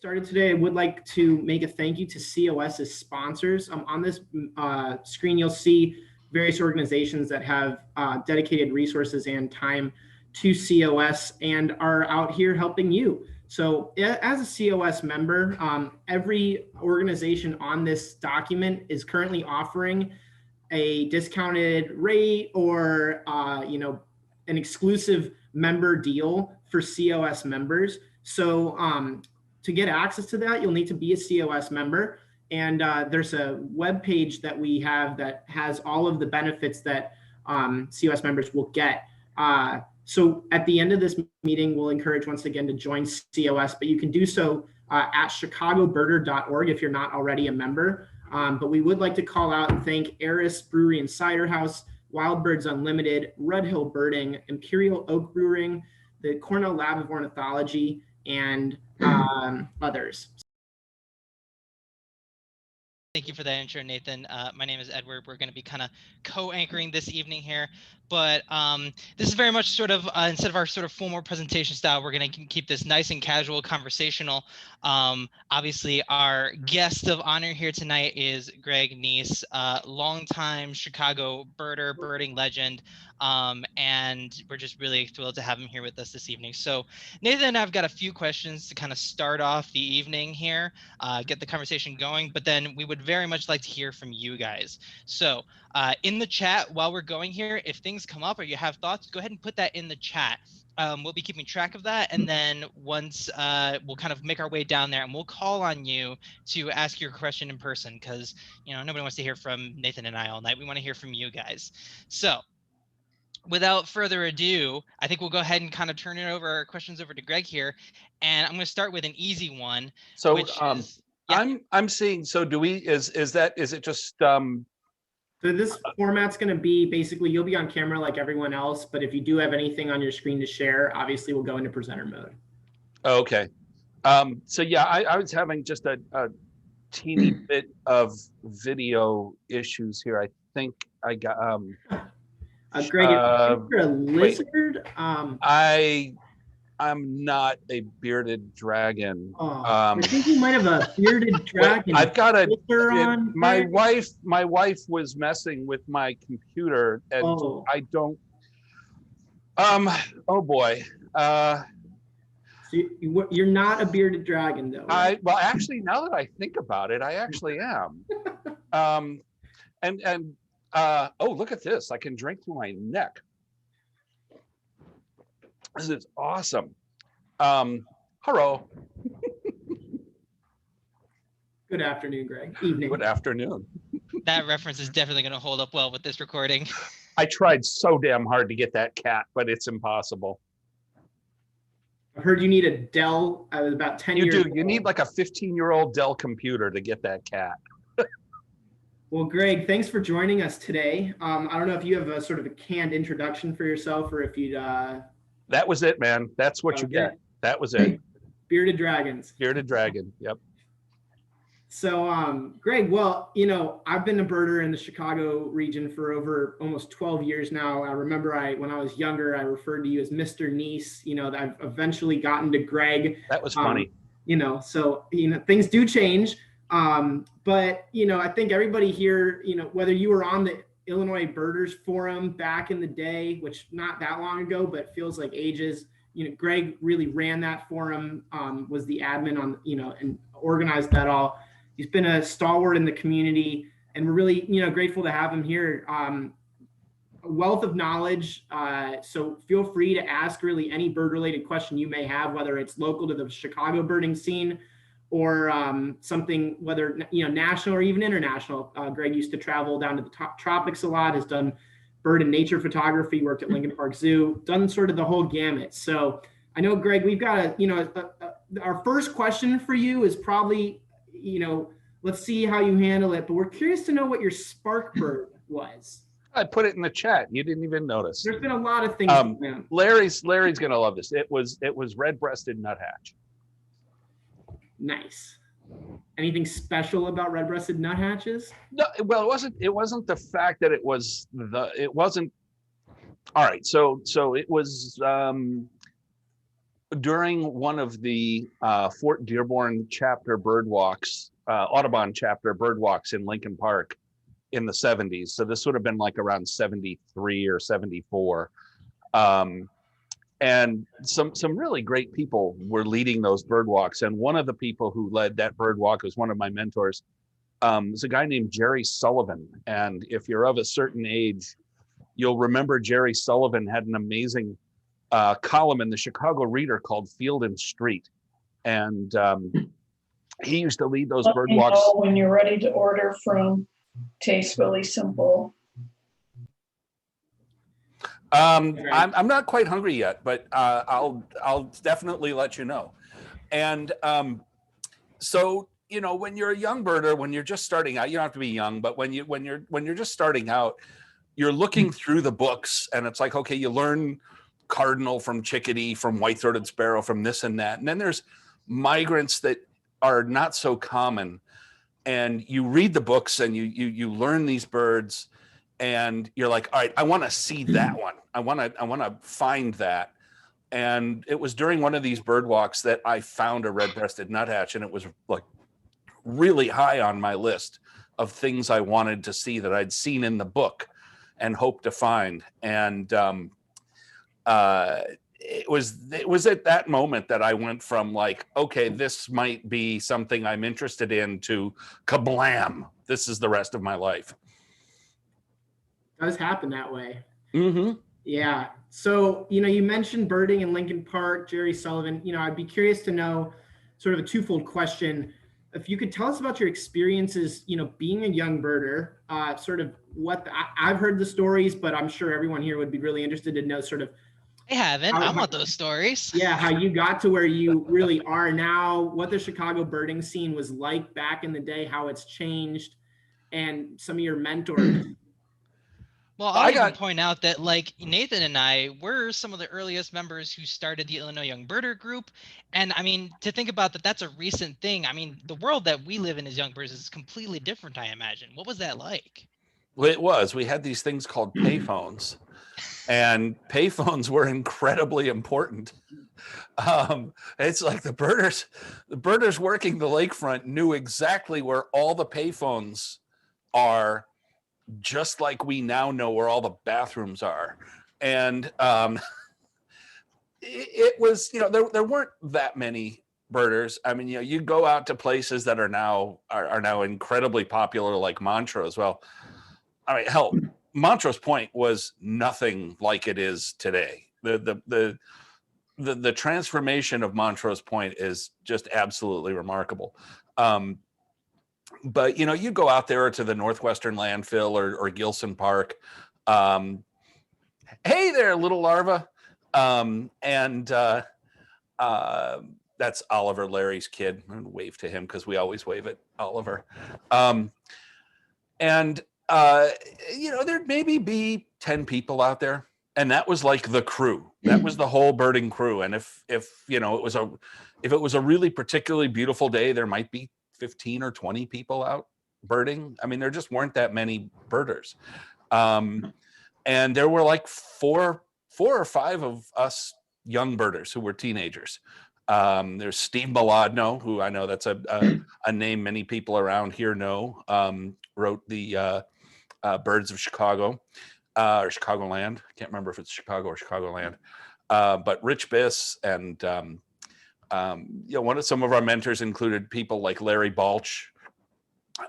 started today, I would like to make a thank you to COS's sponsors. On this screen, you'll see various organizations that have dedicated resources and time to COS and are out here helping you. So as a COS member, every organization on this document is currently offering a discounted rate or an exclusive member deal for COS members. So to get access to that, you'll need to be a COS member. And there's a web page that we have that has all of the benefits that COS members will get. So at the end of this meeting, we'll encourage once again to join COS, but you can do so at chicagobirder.org if you're not already a member. But we would like to call out and thank Eris Brewery and Cider House, Wild Birds Unlimited, Red Hill Birding, Imperial Oak Brewing, the Cornell Lab of Ornithology, and others. Thank you for that intro, Nathan. My name is Edward. We're going to be kind of co-anchoring this evening here, but this is very much sort of instead of our sort of formal presentation style, we're going to keep this nice and casual, conversational. Obviously, our guest of honor here tonight is Greg Neise, longtime Chicago birding legend, and we're just really thrilled to have him here with us this evening. So Nathan and I've got a few questions to kind of start off the evening here, get the conversation going, but then we would very much like to hear from you guys. So in the chat while we're going here, if things come up or you have thoughts, go ahead and put that in the chat. We'll be keeping track of that, and then once we'll kind of make our way down there and we'll call on you to ask your question in person, because nobody wants to hear from Nathan and I all night. We want to hear from you guys. So without further ado, I think we'll go ahead and kind of turn questions over to Greg here, and I'm going to start with an easy one. So which is, yeah. I'm seeing. So do we? Is it just? So this format's going to be basically you'll be on camera like everyone else, but if you do have anything on your screen to share, obviously we'll go into presenter mode. Okay. So yeah, I was having just a teeny bit of video issues here. I think I got. Greg, you're a lizard. I'm not a bearded dragon. I think you might have a bearded dragon. I've got on. My wife was messing with my computer, and I don't. Oh boy. So you're not a bearded dragon, though. Right? Well, actually, now that I think about it, I actually am. Oh, look at this! I can drink through my neck. This is awesome. Hello. Good afternoon, Greg. Evening. Good afternoon. That reference is definitely going to hold up well with this recording. I tried so damn hard to get that cat, but it's impossible. I heard you need a Dell. I was about 10 years old. You need like a 15-year-old Dell computer to get that cat. Well, Greg, thanks for joining us today. I don't know if you have a sort of a canned introduction for yourself, or if you'd. That was it, man. That's what you get. That was it. Bearded dragons. Bearded dragon. Yep. So, Greg, well, I've been a birder in the Chicago region for over almost 12 years now. I remember when I was younger, I referred to you as Mr. Neise. I've eventually gotten to Greg. That was funny. So things do change. But I think everybody here, whether you were on the Illinois Birders Forum back in the day, which not that long ago, but feels like ages, Greg really ran that forum, was the admin on, and organized that all. He's been a stalwart in the community, and we're really, grateful to have him here. A wealth of knowledge. So feel free to ask really any bird related question you may have, whether it's local to the Chicago birding scene, or something, whether national or even international. Greg used to travel down to the tropics a lot, has done bird and nature photography, worked at Lincoln Park Zoo, done sort of the whole gamut. So I know, Greg, we've got our first question for you is probably, let's see how you handle it, but we're curious to know what your spark bird was. I put it in the chat. You didn't even notice. There's been a lot of things. Larry's gonna love this. It was red-breasted nuthatch. Nice. Anything special about red-breasted nuthatches? No, well, it wasn't the fact that it wasn't. All right, so it was during one of the Fort Dearborn chapter bird walks, Audubon chapter bird walks in Lincoln Park in the 70s. So this would have been like around 73 or 74. And some really great people were leading those bird walks. And one of the people who led that bird walk was one of my mentors. Was a guy named Jerry Sullivan. And if you're of a certain age, you'll remember Jerry Sullivan had an amazing column in the Chicago Reader called Field and Street. And he used to lead those bird walks. When you're ready to order from Tastes Really Simple. I'm not quite hungry yet, but I'll definitely let you know. And so, you know, when you're a young birder, when you're just starting out, you don't have to be young, but when you're just starting out, you're looking through the books and it's like, okay, you learn cardinal from chickadee, from white-throated sparrow, from this and that. And then there's migrants that are not so common. And you read the books and you learn these birds and you're like, all right, I want to see that one. I want to find that. And it was during one of these bird walks that I found a red-breasted nuthatch, and it was like really high on my list of things I wanted to see that I'd seen in the book and hoped to find. And it was at that moment that I went from like, okay, this might be something I'm interested in, to kablam, this is the rest of my life. It does happen that way. Mm-hmm. Yeah. So, you know, you mentioned birding in Lincoln Park, Jerry Sullivan. You know, I'd be curious to know, sort of a twofold question. If you could tell us about your experiences, you know, being a young birder, sort of what I've heard the stories, but I'm sure everyone here would be really interested to know sort of. I haven't. I want those stories. Yeah, how you got to where you really are now, what the Chicago birding scene was like back in the day, how it's changed, and some of your mentors. Well, I'll even point out that, like, Nathan and I were some of the earliest members who started the Illinois Young Birder Group. And I mean, to think about that, that's a recent thing. I mean, the world that we live in as young birds is completely different, I imagine. What was that like? Well, it was. We had these things called payphones, and payphones were incredibly important. It's like the birders working the lakefront knew exactly where all the payphones are, just like we now know where all the bathrooms are. And it was, you know, there weren't that many birders. I mean, you know, you go out to places that are now incredibly popular, like Montrose. Well, I mean, hell, Montrose Point was nothing like it is today. The transformation of Montrose Point is just absolutely remarkable. But, you know, you go out there to the Northwestern landfill or Gilson Park. Hey there, little larva. That's Oliver, Larry's kid. I'm gonna wave to him because we always wave at Oliver. You know, there'd maybe be 10 people out there. And that was like the crew. That was the whole birding crew. And if you know, if it was a really particularly beautiful day, there might be 15 or 20 people out birding. I mean, there just weren't that many birders. And there were like four or five of us young birders who were teenagers. There's Steve Maladno, who I know that's a name many people around here know, wrote the Birds of Chicago, or Chicagoland. I can't remember if it's Chicago or Chicagoland. But Rich Biss and you know, some of our mentors included people like Larry Balch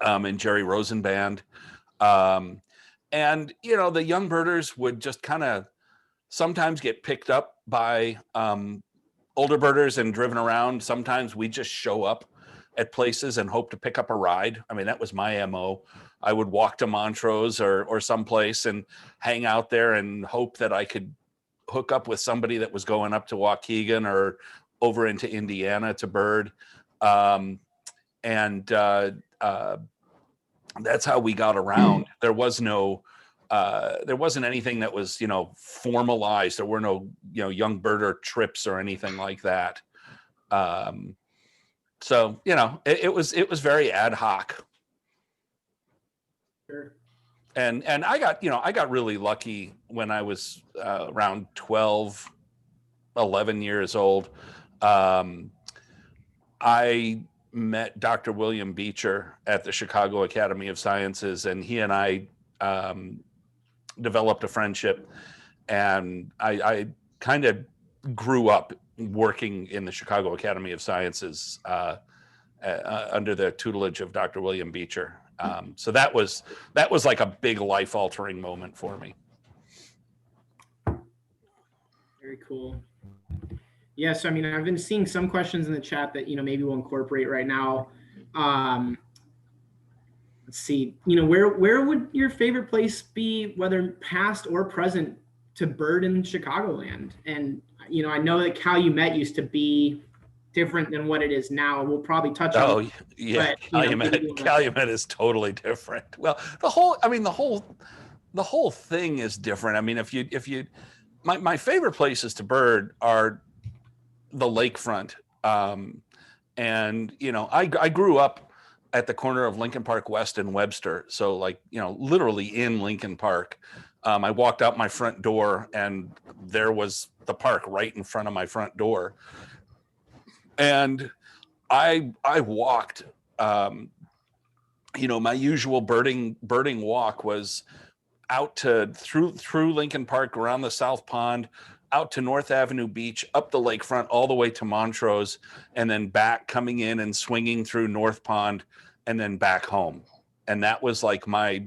and Jerry Rosenband. And, you know, the young birders would just kind of sometimes get picked up by older birders and driven around. Sometimes we just show up at places and hope to pick up a ride. I mean, that was my MO. I would walk to Montrose or someplace and hang out there and hope that I could hook up with somebody that was going up to Waukegan or over into Indiana to bird. That's how we got around. There wasn't anything that was, you know, formalized. There were no, you know, young birder trips or anything like that. So, you know, it was very ad hoc. Sure. And I got really lucky when I was around 12 11 years old, I met Dr. William Beecher at the Chicago Academy of Sciences, and he and I developed a friendship, and I kind of grew up working in the Chicago Academy of Sciences under the tutelage of Dr. William Beecher. So that was like a big life-altering moment for me. Very cool. Yeah, so I mean, I've been seeing some questions in the chat that, maybe we'll incorporate right now. Let's see, where would your favorite place be, whether past or present, to bird in Chicagoland? And, I know that Calumet used to be different than what it is now. We'll probably touch on. Oh, yeah, but, Calumet is totally different. Well, the whole thing is different. I mean, if you my favorite places to bird are the lakefront. And, I grew up at the corner of Lincoln Park West and Webster. So literally in Lincoln Park. I walked out my front door and there was the park right in front of my front door. And I walked, my usual birding walk was out through Lincoln Park, around the South Pond, out to North Avenue Beach, up the lakefront, all the way to Montrose, and then back, coming in and swinging through North Pond, and then back home. And that was like my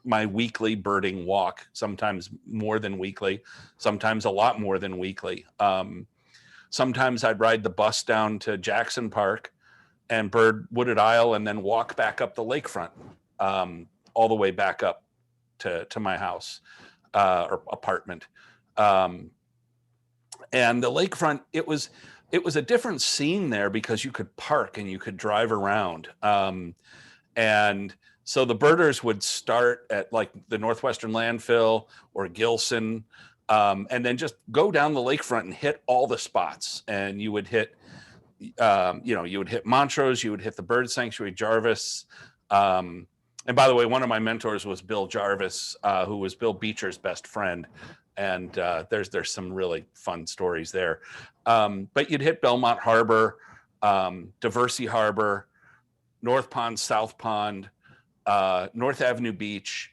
weekly birding walk, sometimes more than weekly, sometimes a lot more than weekly. Sometimes I'd ride the bus down to Jackson Park and bird Wooded Isle, and then walk back up the lakefront, all the way back up to my house or apartment. And the lakefront, it was a different scene there because you could park and you could drive around. And so the birders would start at like the Northwestern landfill or Gilson, and then just go down the lakefront and hit all the spots. And you would hit, you would hit Montrose, you would hit the bird sanctuary, Jarvis. And by the way, one of my mentors was Bill Jarvis, who was Bill Beecher's best friend. And there's some really fun stories there. But you'd hit Belmont Harbor, Diversey Harbor, North Pond, South Pond, North Avenue Beach,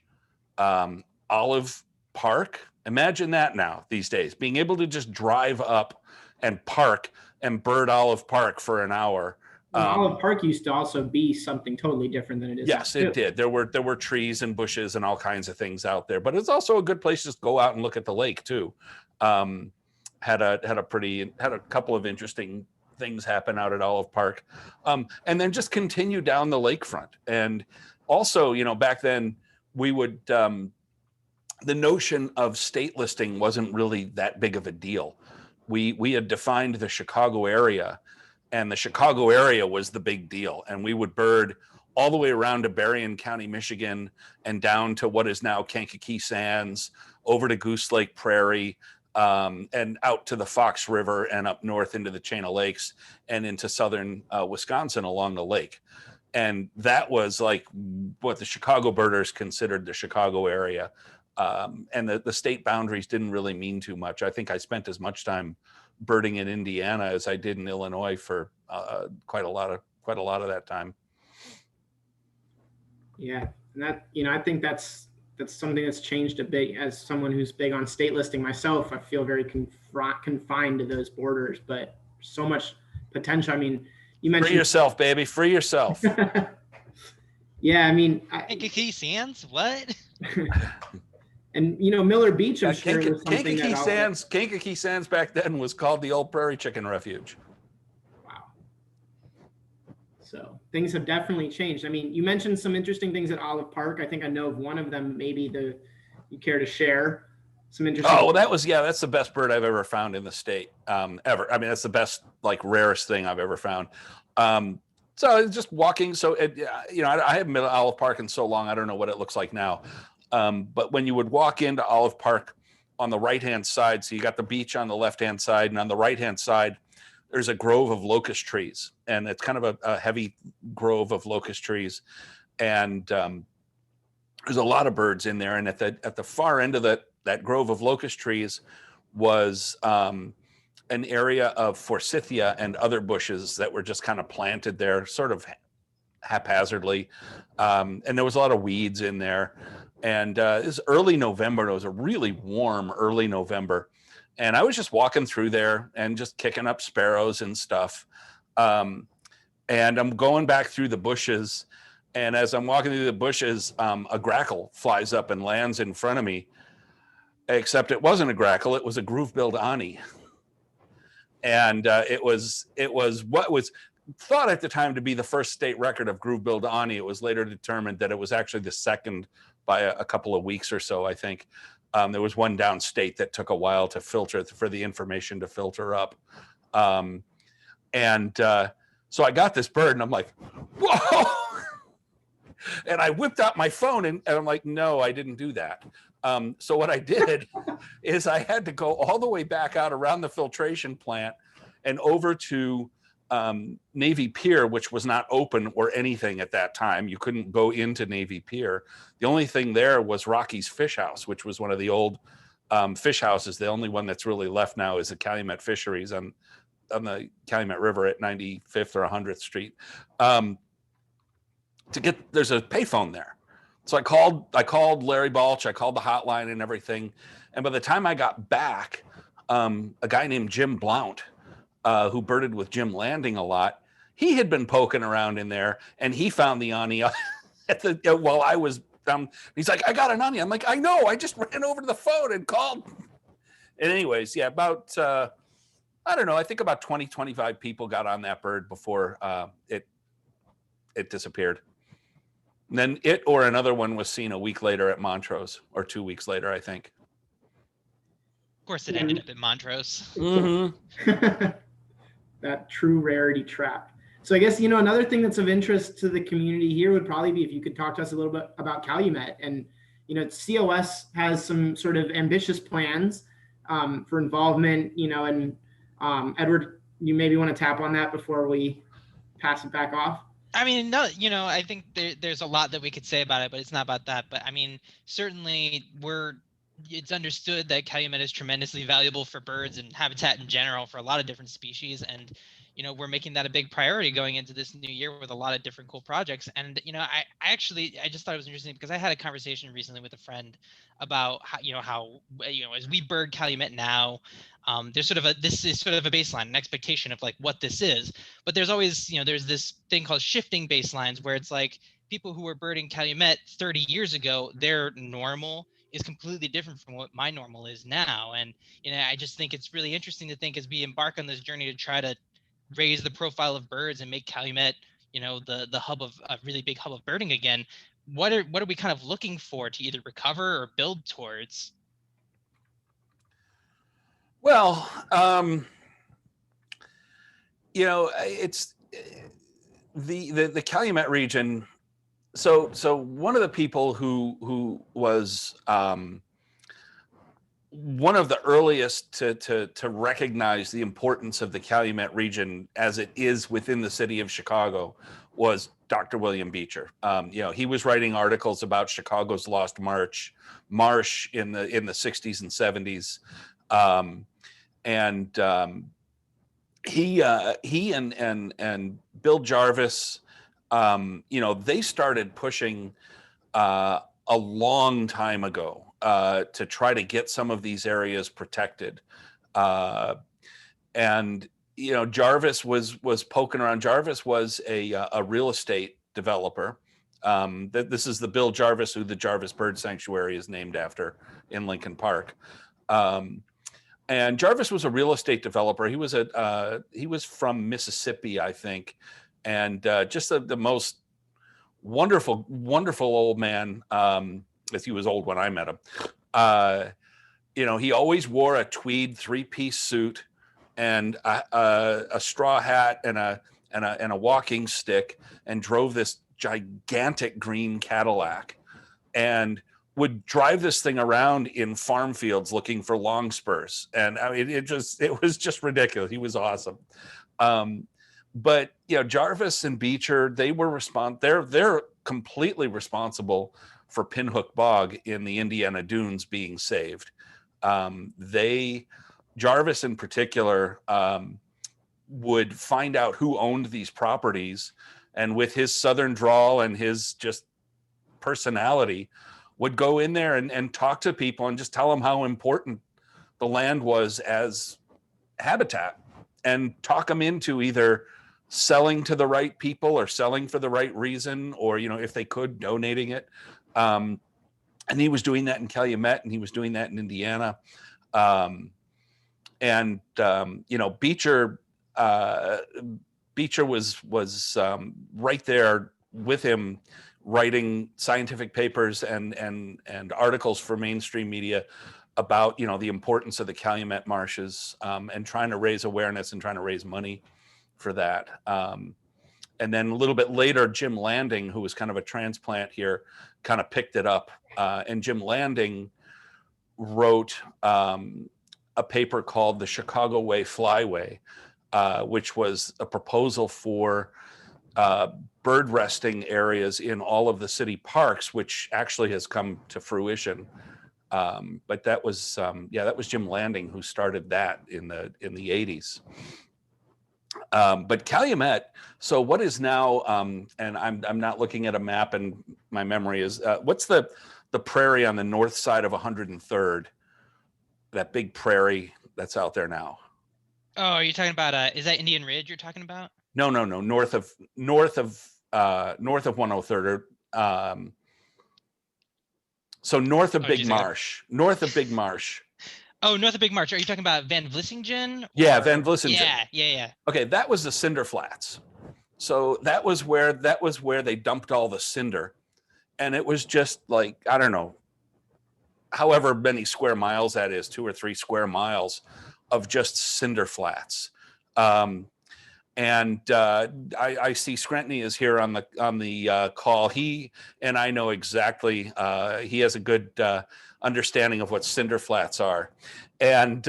Olive Park. Imagine that now these days, being able to just drive up and park and bird Olive Park for an hour. Olive Park used to also be something totally different than it is. Yes, it did. There were trees and bushes and all kinds of things out there, but it's also a good place to just go out and look at the lake too. Had a couple of interesting things happen out at Olive Park, and then just continue down the lakefront. And also, back then we would, the notion of state listing wasn't really that big of a deal. We had defined the Chicago area, and the Chicago area was the big deal. And we would bird all the way around to Berrien County, Michigan, and down to what is now Kankakee Sands, over to Goose Lake Prairie, and out to the Fox River and up north into the Chain of Lakes and into southern Wisconsin along the lake. And that was like what the Chicago birders considered the Chicago area. And the state boundaries didn't really mean too much. I think I spent as much time birding in Indiana as I did in Illinois for quite a lot of that time. Yeah, and that, I think that's something that's changed a bit. As someone who's big on state listing myself, I feel very confined to those borders, but so much potential. I mean, you mentioned free yourself, baby, free yourself. Yeah, I mean, Kankakee Sands, what? And Miller Beach, I'm sure was something Kankakee Sands back then was called the Old Prairie Chicken Refuge. Wow. So things have definitely changed. I mean, you mentioned some interesting things at Olive Park. I think I know of one of them. Maybe you care to share some interesting. Oh, well, that's the best bird I've ever found in the state, ever. I mean, that's the best, like, rarest thing I've ever found. So just walking. So I haven't been to Olive Park in so long. I don't know what it looks like now. But when you would walk into Olive Park on the right-hand side, so you got the beach on the left-hand side, and on the right-hand side, there's a grove of locust trees, and it's kind of a heavy grove of locust trees. And there's a lot of birds in there. And at the far end of that grove of locust trees was an area of forsythia and other bushes that were just kind of planted there, sort of haphazardly. And there was a lot of weeds in there. And it was early November. It was a really warm early November. And I was just walking through there and just kicking up sparrows and stuff. And I'm going back through the bushes. And as I'm walking through the bushes, a grackle flies up and lands in front of me. Except it wasn't a grackle, it was a groove-billed ani. And it was what was thought at the time to be the first state record of groove-billed ani. It was later determined that it was actually the second by a couple of weeks or so, I think. There was one downstate that took a while to filter, for the information to filter up. So I got this bird and I'm like, whoa! And I whipped out my phone and I'm like, no, I didn't do that. So what I did is I had to go all the way back out around the filtration plant and over to Navy Pier, which was not open or anything at that time. You couldn't go into Navy Pier. The only thing there was Rocky's Fish House, which was one of the old fish houses. The only one that's really left now is the Calumet Fisheries on the Calumet River at 95th or 100th Street. There's a payphone there. So I called Larry Balch, I called the hotline and everything. And by the time I got back, a guy named Jim Blount, who birded with Jim Landing a lot, he had been poking around in there and he found the ani while I was down. He's like, I got an ani. I'm like, I know, I just ran over to the phone and called. And anyways, yeah, about, I don't know, I think about 20, 25 people got on that bird before it disappeared. And then it or another one was seen a week later at Montrose, or 2 weeks later, I think. Of course, it ended up in Montrose. Mm-hmm. That true rarity trap. So I guess, another thing that's of interest to the community here would probably be if you could talk to us a little bit about Calumet. And, COS has some sort of ambitious plans for involvement, and Edward, you maybe want to tap on that before we pass it back off? I mean, no, I think there's a lot that we could say about it, but it's not about that. But I mean, certainly it's understood that Calumet is tremendously valuable for birds and habitat in general for a lot of different species. And, we're making that a big priority going into this new year with a lot of different cool projects. And, I just thought it was interesting because I had a conversation recently with a friend about how as we bird Calumet now, this is sort of a baseline, an expectation of like what this is, but there's always, there's this thing called shifting baselines where it's like people who were birding Calumet 30 years ago, their normal is completely different from what my normal is now. And, I just think it's really interesting to think as we embark on this journey to try to raise the profile of birds and make Calumet, the hub of a really big hub of birding again. What are we kind of looking for to either recover or build towards? Well, it's the Calumet region. So one of the people who was one of the earliest to recognize the importance of the Calumet region as it is within the city of Chicago was Dr. William Beecher. He was writing articles about Chicago's lost marsh in the 60s and 70s. He and Bill Jarvis, they started pushing a long time ago to try to get some of these areas protected. Jarvis was poking around. Jarvis was a real estate developer. This is the Bill Jarvis who the Jarvis Bird Sanctuary is named after in Lincoln Park. And Jarvis was a real estate developer. He was from Mississippi, I think, and just the most wonderful old man. If he was old when I met him, he always wore a tweed 3-piece suit and a straw hat and a walking stick, and drove this gigantic green Cadillac, and would drive this thing around in farm fields looking for longspurs. And I mean, it was just ridiculous. He was awesome. But Jarvis and Beecher, they're completely responsible for Pinhook Bog in the Indiana Dunes being saved. Jarvis in particular would find out who owned these properties, and with his Southern drawl and his just personality would go in there and talk to people and just tell them how important the land was as habitat, and talk them into either selling to the right people or selling for the right reason, or, you know, if they could, donating it. And he was doing that in Calumet, and he was doing that in Indiana. You know, Beecher was right there with him, writing scientific papers and articles for mainstream media about, you know, the importance of the Calumet marshes, and trying to raise awareness and trying to raise money for that. And then a little bit later, Jim Landing, who was kind of a transplant here, kind of picked it up. And Jim Landing wrote a paper called the Chicago Way Flyway, which was a proposal for bird resting areas in all of the city parks, which actually has come to fruition. But that was that was Jim Landing who started that in the 80s. But Calumet, so what is now, and I'm not looking at a map, and my memory is, what's the prairie on the north side of 103rd, that big prairie that's out there now? Oh, are you talking about, is that Indian Ridge you're talking about? No, north of 103rd. So north of Big Marsh. North of Big Marsh. Oh, north of Big Marsh. Are you talking about Van Vlissingen? Yeah, Van Vlissingen. Yeah. Okay, that was the cinder flats. So that was where they dumped all the cinder, and it was just like, I don't know, however many square miles that is, 2 or 3 square miles of just cinder flats. And I see Screntny is here on the call. He and I know exactly. He has a good understanding of what cinder flats are, and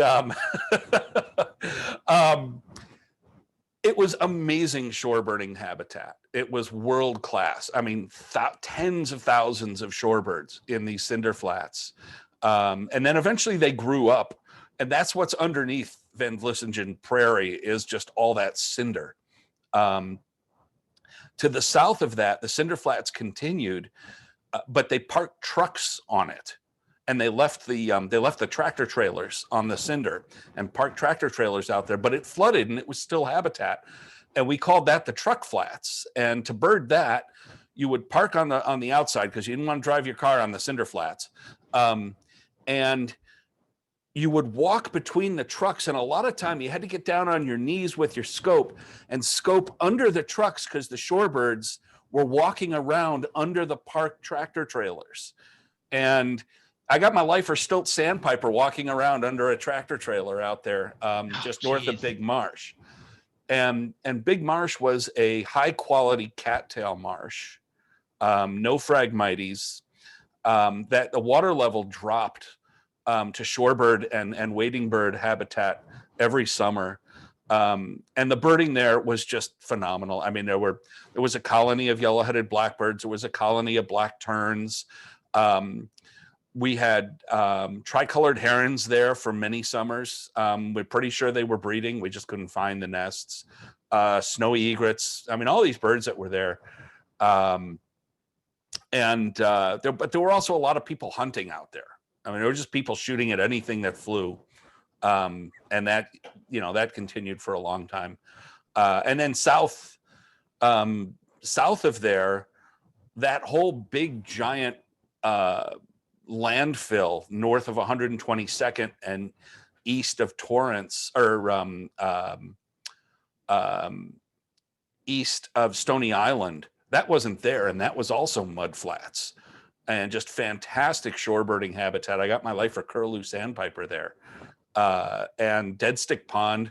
it was amazing shorebird habitat. It was world class. I mean, tens of thousands of shorebirds in these cinder flats, and then eventually they grew up, and that's what's underneath Van Vlissingen Prairie, is just all that cinder. To the south of that, the cinder flats continued, but they parked trucks on it, and they left the tractor trailers on the cinder and parked tractor trailers out there. But it flooded, and it was still habitat, and we called that the truck flats. And to bird that, you would park on the outside because you didn't want to drive your car on the cinder flats, and you would walk between the trucks, and a lot of time you had to get down on your knees with your scope and scope under the trucks, because the shorebirds were walking around under the parked tractor trailers. And I got my lifer stilt sandpiper walking around under a tractor trailer out there, just north of Big Marsh. And Big Marsh was a high quality cattail marsh, no Phragmites, that the water level dropped to shorebird and wading bird habitat every summer. And the birding there was just phenomenal. I mean, there was a colony of yellow-headed blackbirds. There was a colony of black terns. We had tricolored herons there for many summers. We're pretty sure they were breeding. We just couldn't find the nests. Snowy egrets. I mean, all these birds that were there. But there were also a lot of people hunting out there. I mean, there were just people shooting at anything that flew. And that continued for a long time. And then south of there, that whole big giant landfill north of 122nd and east of Torrance, or east of Stony Island, that wasn't there. And that was also mud flats and just fantastic shorebirding habitat. I got my lifer curlew sandpiper there. And Dead Stick Pond,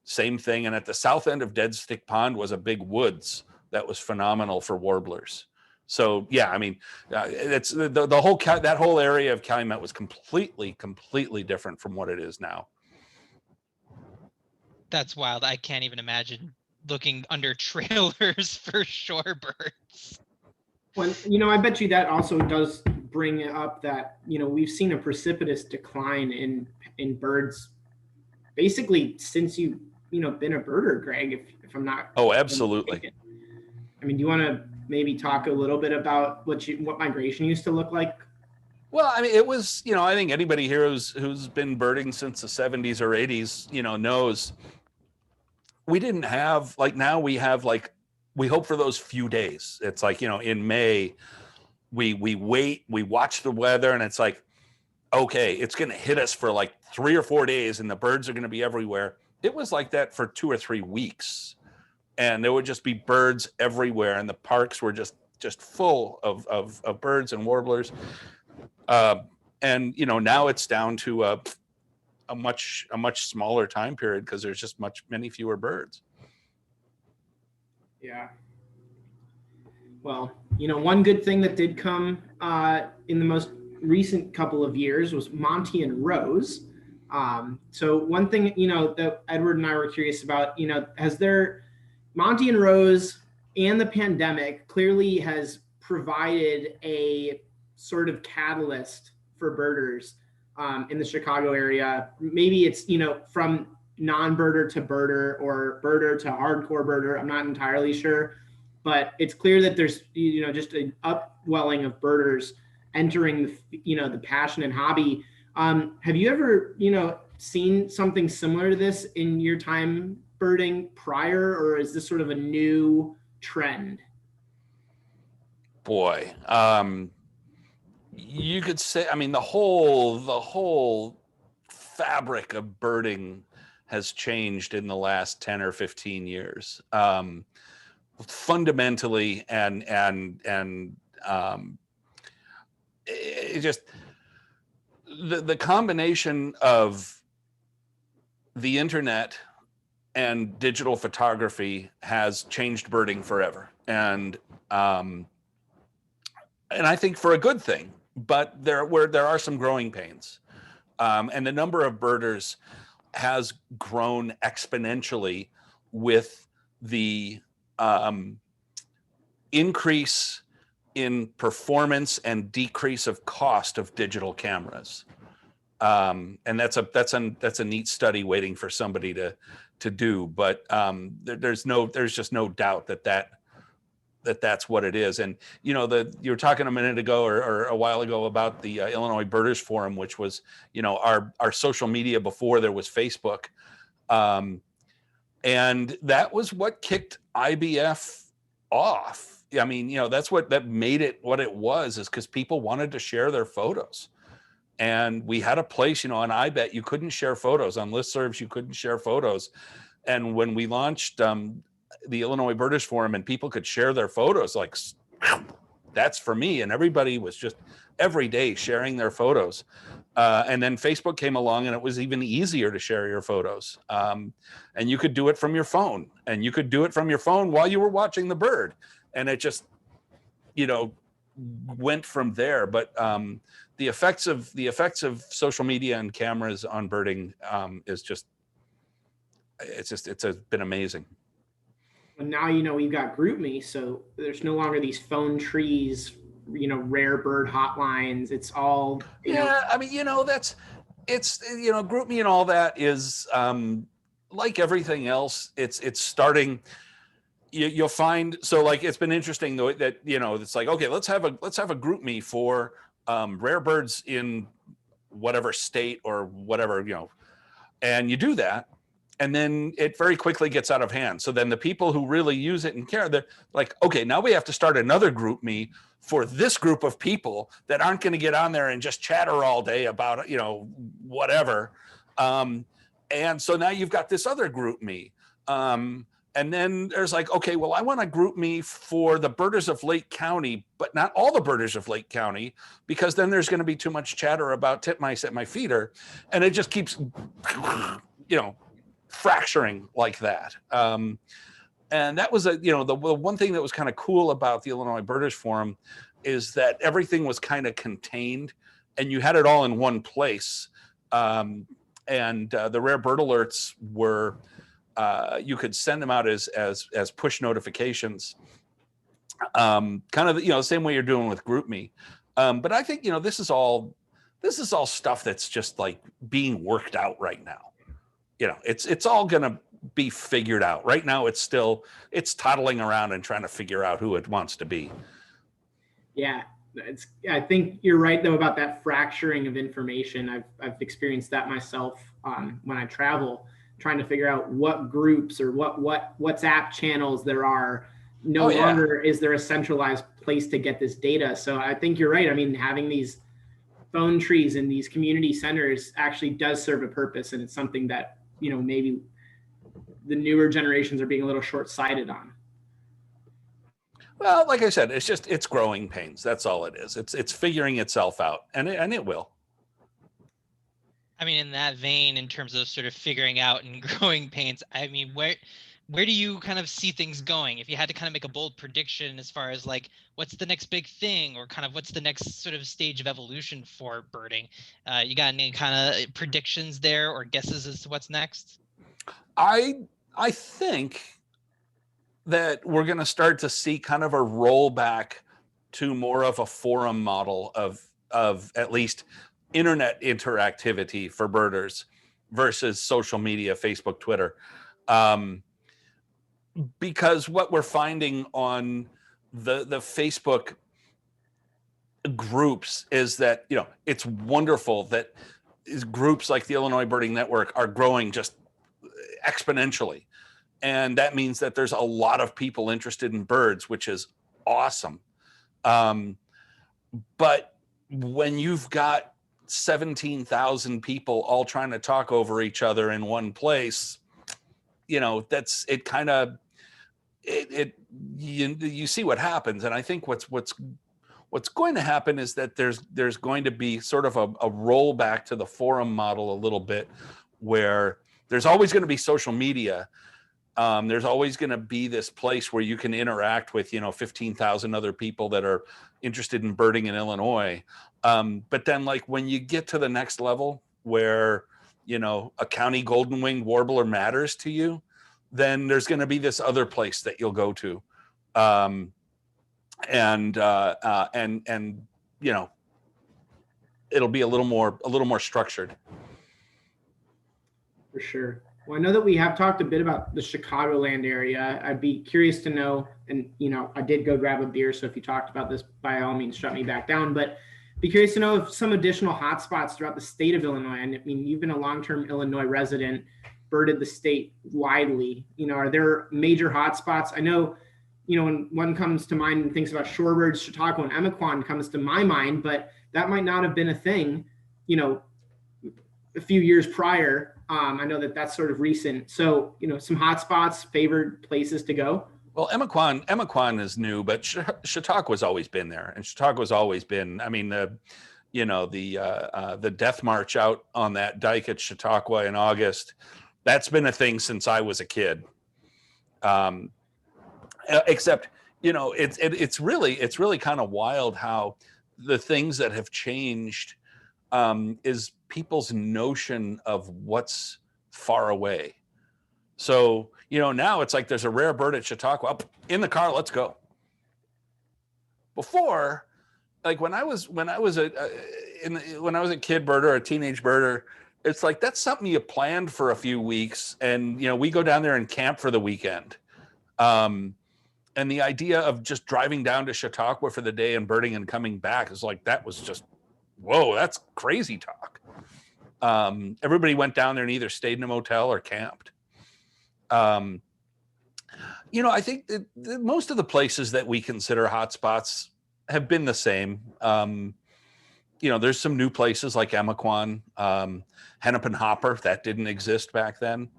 same thing. And at the south end of Dead Stick Pond was a big woods that was phenomenal for warblers. So yeah, I mean, it's that whole area of Calumet was completely different from what it is now. That's wild. I can't even imagine looking under trailers for shorebirds. Well, I bet you that also does bring up that, we've seen a precipitous decline in birds basically since you been a birder, Greg, if I'm not. Oh, absolutely. I mean, do you want to maybe talk a little bit about what migration used to look like? Well, I mean, it was, I think anybody here who's been birding since the 70s or 80s, knows we didn't have, like, now we have, like, we hope for those few days. It's like, in May, we wait, we watch the weather, and it's like, okay, it's going to hit us for like 3 or 4 days and the birds are going to be everywhere. It was like that for 2 or 3 weeks. And there would just be birds everywhere. And the parks were just full of birds and warblers. And, now it's down to a much smaller time period because there's just many fewer birds. Yeah. Well, one good thing that did come in the most recent couple of years was Monty and Rose. So one thing, that Edward and I were curious about, Monty and Rose and the pandemic clearly has provided a sort of catalyst for birders in the Chicago area. Maybe it's, from non-birder to birder or birder to hardcore birder. I'm not entirely sure, but it's clear that there's, just an upwelling of birders entering the passion and hobby. Have you ever, seen something similar to this in your time birding prior, or is this sort of a new trend? Boy, you could say, I mean, the whole fabric of birding has changed in the last 10 or 15 years. Fundamentally, and it just, the combination of the internet and digital photography has changed birding forever. And I think for a good thing, but there are some growing pains. And the number of birders has grown exponentially with the increase in performance and decrease of cost of digital cameras. And that's a neat study waiting for somebody to do, but there's just no doubt that's what it is. And you were talking a minute ago or a while ago about the Illinois Birders Forum, which was our social media before there was Facebook, and that was what kicked IBF off. I mean, that made it what it was, is because people wanted to share their photos. And we had a place, on I Bet you couldn't share photos. On listservs, you couldn't share photos. And when we launched the Illinois Birders Forum and people could share their photos, like, that's for me. And everybody was just every day sharing their photos. And then Facebook came along and it was even easier to share your photos. And you could do it from your phone. And you could do it from your phone while you were watching the bird. And it just, went from there. But the effects of social media and cameras on birding it's been amazing. And now we've got GroupMe, so there's no longer these phone trees, rare bird hotlines. It's all I mean, GroupMe and all that is like everything else. It's starting. You'll find, so like, it's been interesting though that it's like, okay, let's have a GroupMe for rare birds in whatever state or whatever, and you do that, and then it very quickly gets out of hand. So then the people who really use it and care, they're like, okay, now we have to start another GroupMe for this group of people that aren't going to get on there and just chatter all day about whatever. And so now you've got this other GroupMe. And then there's like, okay, well, I want a GroupMe for the birders of Lake County, but not all the birders of Lake County, because then there's going to be too much chatter about titmice at my feeder. And it just keeps, fracturing like that. And that was the one thing that was kind of cool about the Illinois Birders Forum is that everything was kind of contained and you had it all in one place. And the rare bird alerts were, you could send them out as push notifications, kind of the same way you're doing with GroupMe. But I think this is all stuff that's just like being worked out right now. it's all going to be figured out. Right now, it's toddling around and trying to figure out who it wants to be. Yeah, I think you're right though about that fracturing of information. I've experienced that myself when I travel, trying to figure out what groups or what WhatsApp channels there are. No longer is there a centralized place to get this data. So I think you're right. I mean, having these phone trees in these community centers actually does serve a purpose, and it's something that maybe the newer generations are being a little short-sighted on. Well, like I said, it's growing pains. That's all it is. It's figuring itself out, and it will. I mean, in that vein, in terms of sort of figuring out and growing pains, I mean, where do you kind of see things going? If you had to kind of make a bold prediction as far as like what's the next big thing, or kind of what's the next sort of stage of evolution for birding, you got any kind of predictions there or guesses as to what's next? I think that we're going to start to see kind of a rollback to more of a forum model of at least internet interactivity for birders versus social media, Facebook, Twitter. Because what we're finding on the Facebook groups is that, it's wonderful that groups like the Illinois Birding Network are growing just exponentially. And that means that there's a lot of people interested in birds, which is awesome. But when you've got 17,000 people all trying to talk over each other in one place, that's it. Kind of you see what happens. And I think what's going to happen is that there's going to be sort of a rollback to the forum model a little bit, where there's always going to be social media. There's always going to be this place where you can interact with 15,000 other people that are interested in birding in Illinois. But then, like, when you get to the next level where a county golden-winged warbler matters to you, then there's going to be this other place that you'll go to, and it'll be a little more structured. For sure. Well, I know that we have talked a bit about the Chicagoland area. I'd be curious to know, and I did go grab a beer, so if you talked about this, by all means, shut me back down. But be curious to know if some additional hotspots throughout the state of Illinois. And I mean, you've been a long-term Illinois resident, birded the state widely. Are there major hotspots? I know, when one comes to mind and thinks about shorebirds, Chautauqua and Emiquon comes to my mind, but that might not have been a thing, a few years prior. I know that that's sort of recent. So, some hotspots, favored places to go. Well, Emiquon is new, but Chautauqua's always been there, and Chautauqua's always been. I mean, the death march out on that dike at Chautauqua in August, that's been a thing since I was a kid. Except, it's really kind of wild how the things that have changed is people's notion of what's far away. So, now it's like there's a rare bird at Chautauqua. Up in the car, let's go. Before, like when I was a kid birder or a teenage birder, it's like that's something you planned for a few weeks, and we go down there and camp for the weekend. And the idea of just driving down to Chautauqua for the day and birding and coming back is like, that was just, whoa, that's crazy talk. Everybody went down there and either stayed in a motel or camped. I think that most of the places that we consider hotspots have been the same. There's some new places like Emiquon, Hennepin Hopper, that didn't exist back then.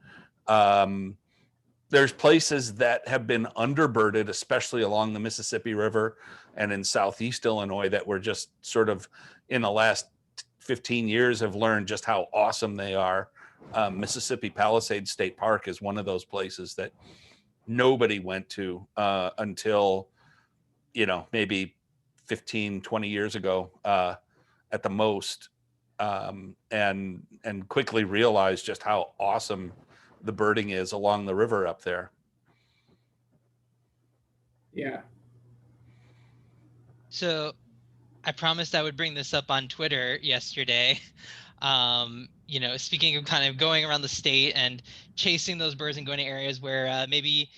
There's places that have been underbirded, especially along the Mississippi River and in Southeast Illinois, that were just sort of in the last 15 years have learned just how awesome they are. Mississippi Palisades State Park is one of those places that nobody went to until, maybe 15, 20 years ago at the most, and quickly realized just how awesome the birding is along the river up there. Yeah. So I promised I would bring this up on Twitter yesterday. speaking of kind of going around the state and chasing those birds and going to areas where maybe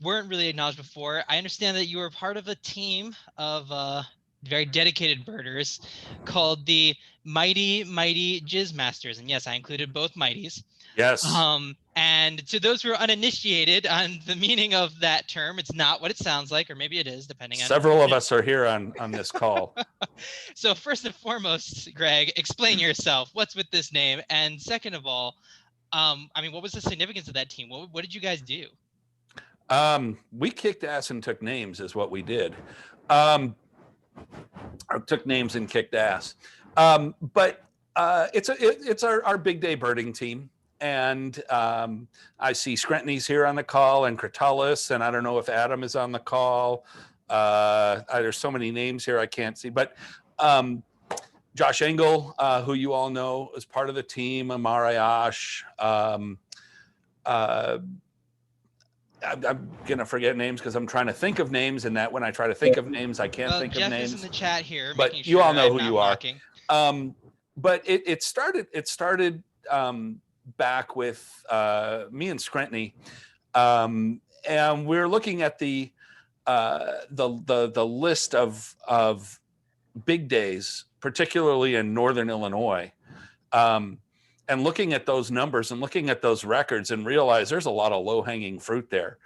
weren't really acknowledged before, I understand that you were part of a team of very dedicated birders called the Mighty Jizz Masters. And yes, I included both mighties. Yes. And to those who are uninitiated on the meaning of that term, it's not what it sounds like, or maybe it is, depending on. Several of us are here on this call. So first and foremost, Greg, explain yourself. What's with this name? And second of all, what was the significance of that team? What did you guys do? We kicked ass and took names is what we did. Or took names and kicked ass. But it's our big day birding team. And I see Screntny's here on the call, and Cratalis, and I don't know if Adam is on the call. There's so many names here I can't see, but Josh Engel, who you all know, is part of the team. Amar Ayash. I'm gonna forget names because I'm trying to think of names, and that when I try to think of names, I can't think Jeff of names. Jeff is in the chat here, but you all know who you are. But it started back with me and Screntny, and we're looking at the list of big days, particularly in Northern Illinois, and looking at those numbers and looking at those records and realize there's a lot of low-hanging fruit there.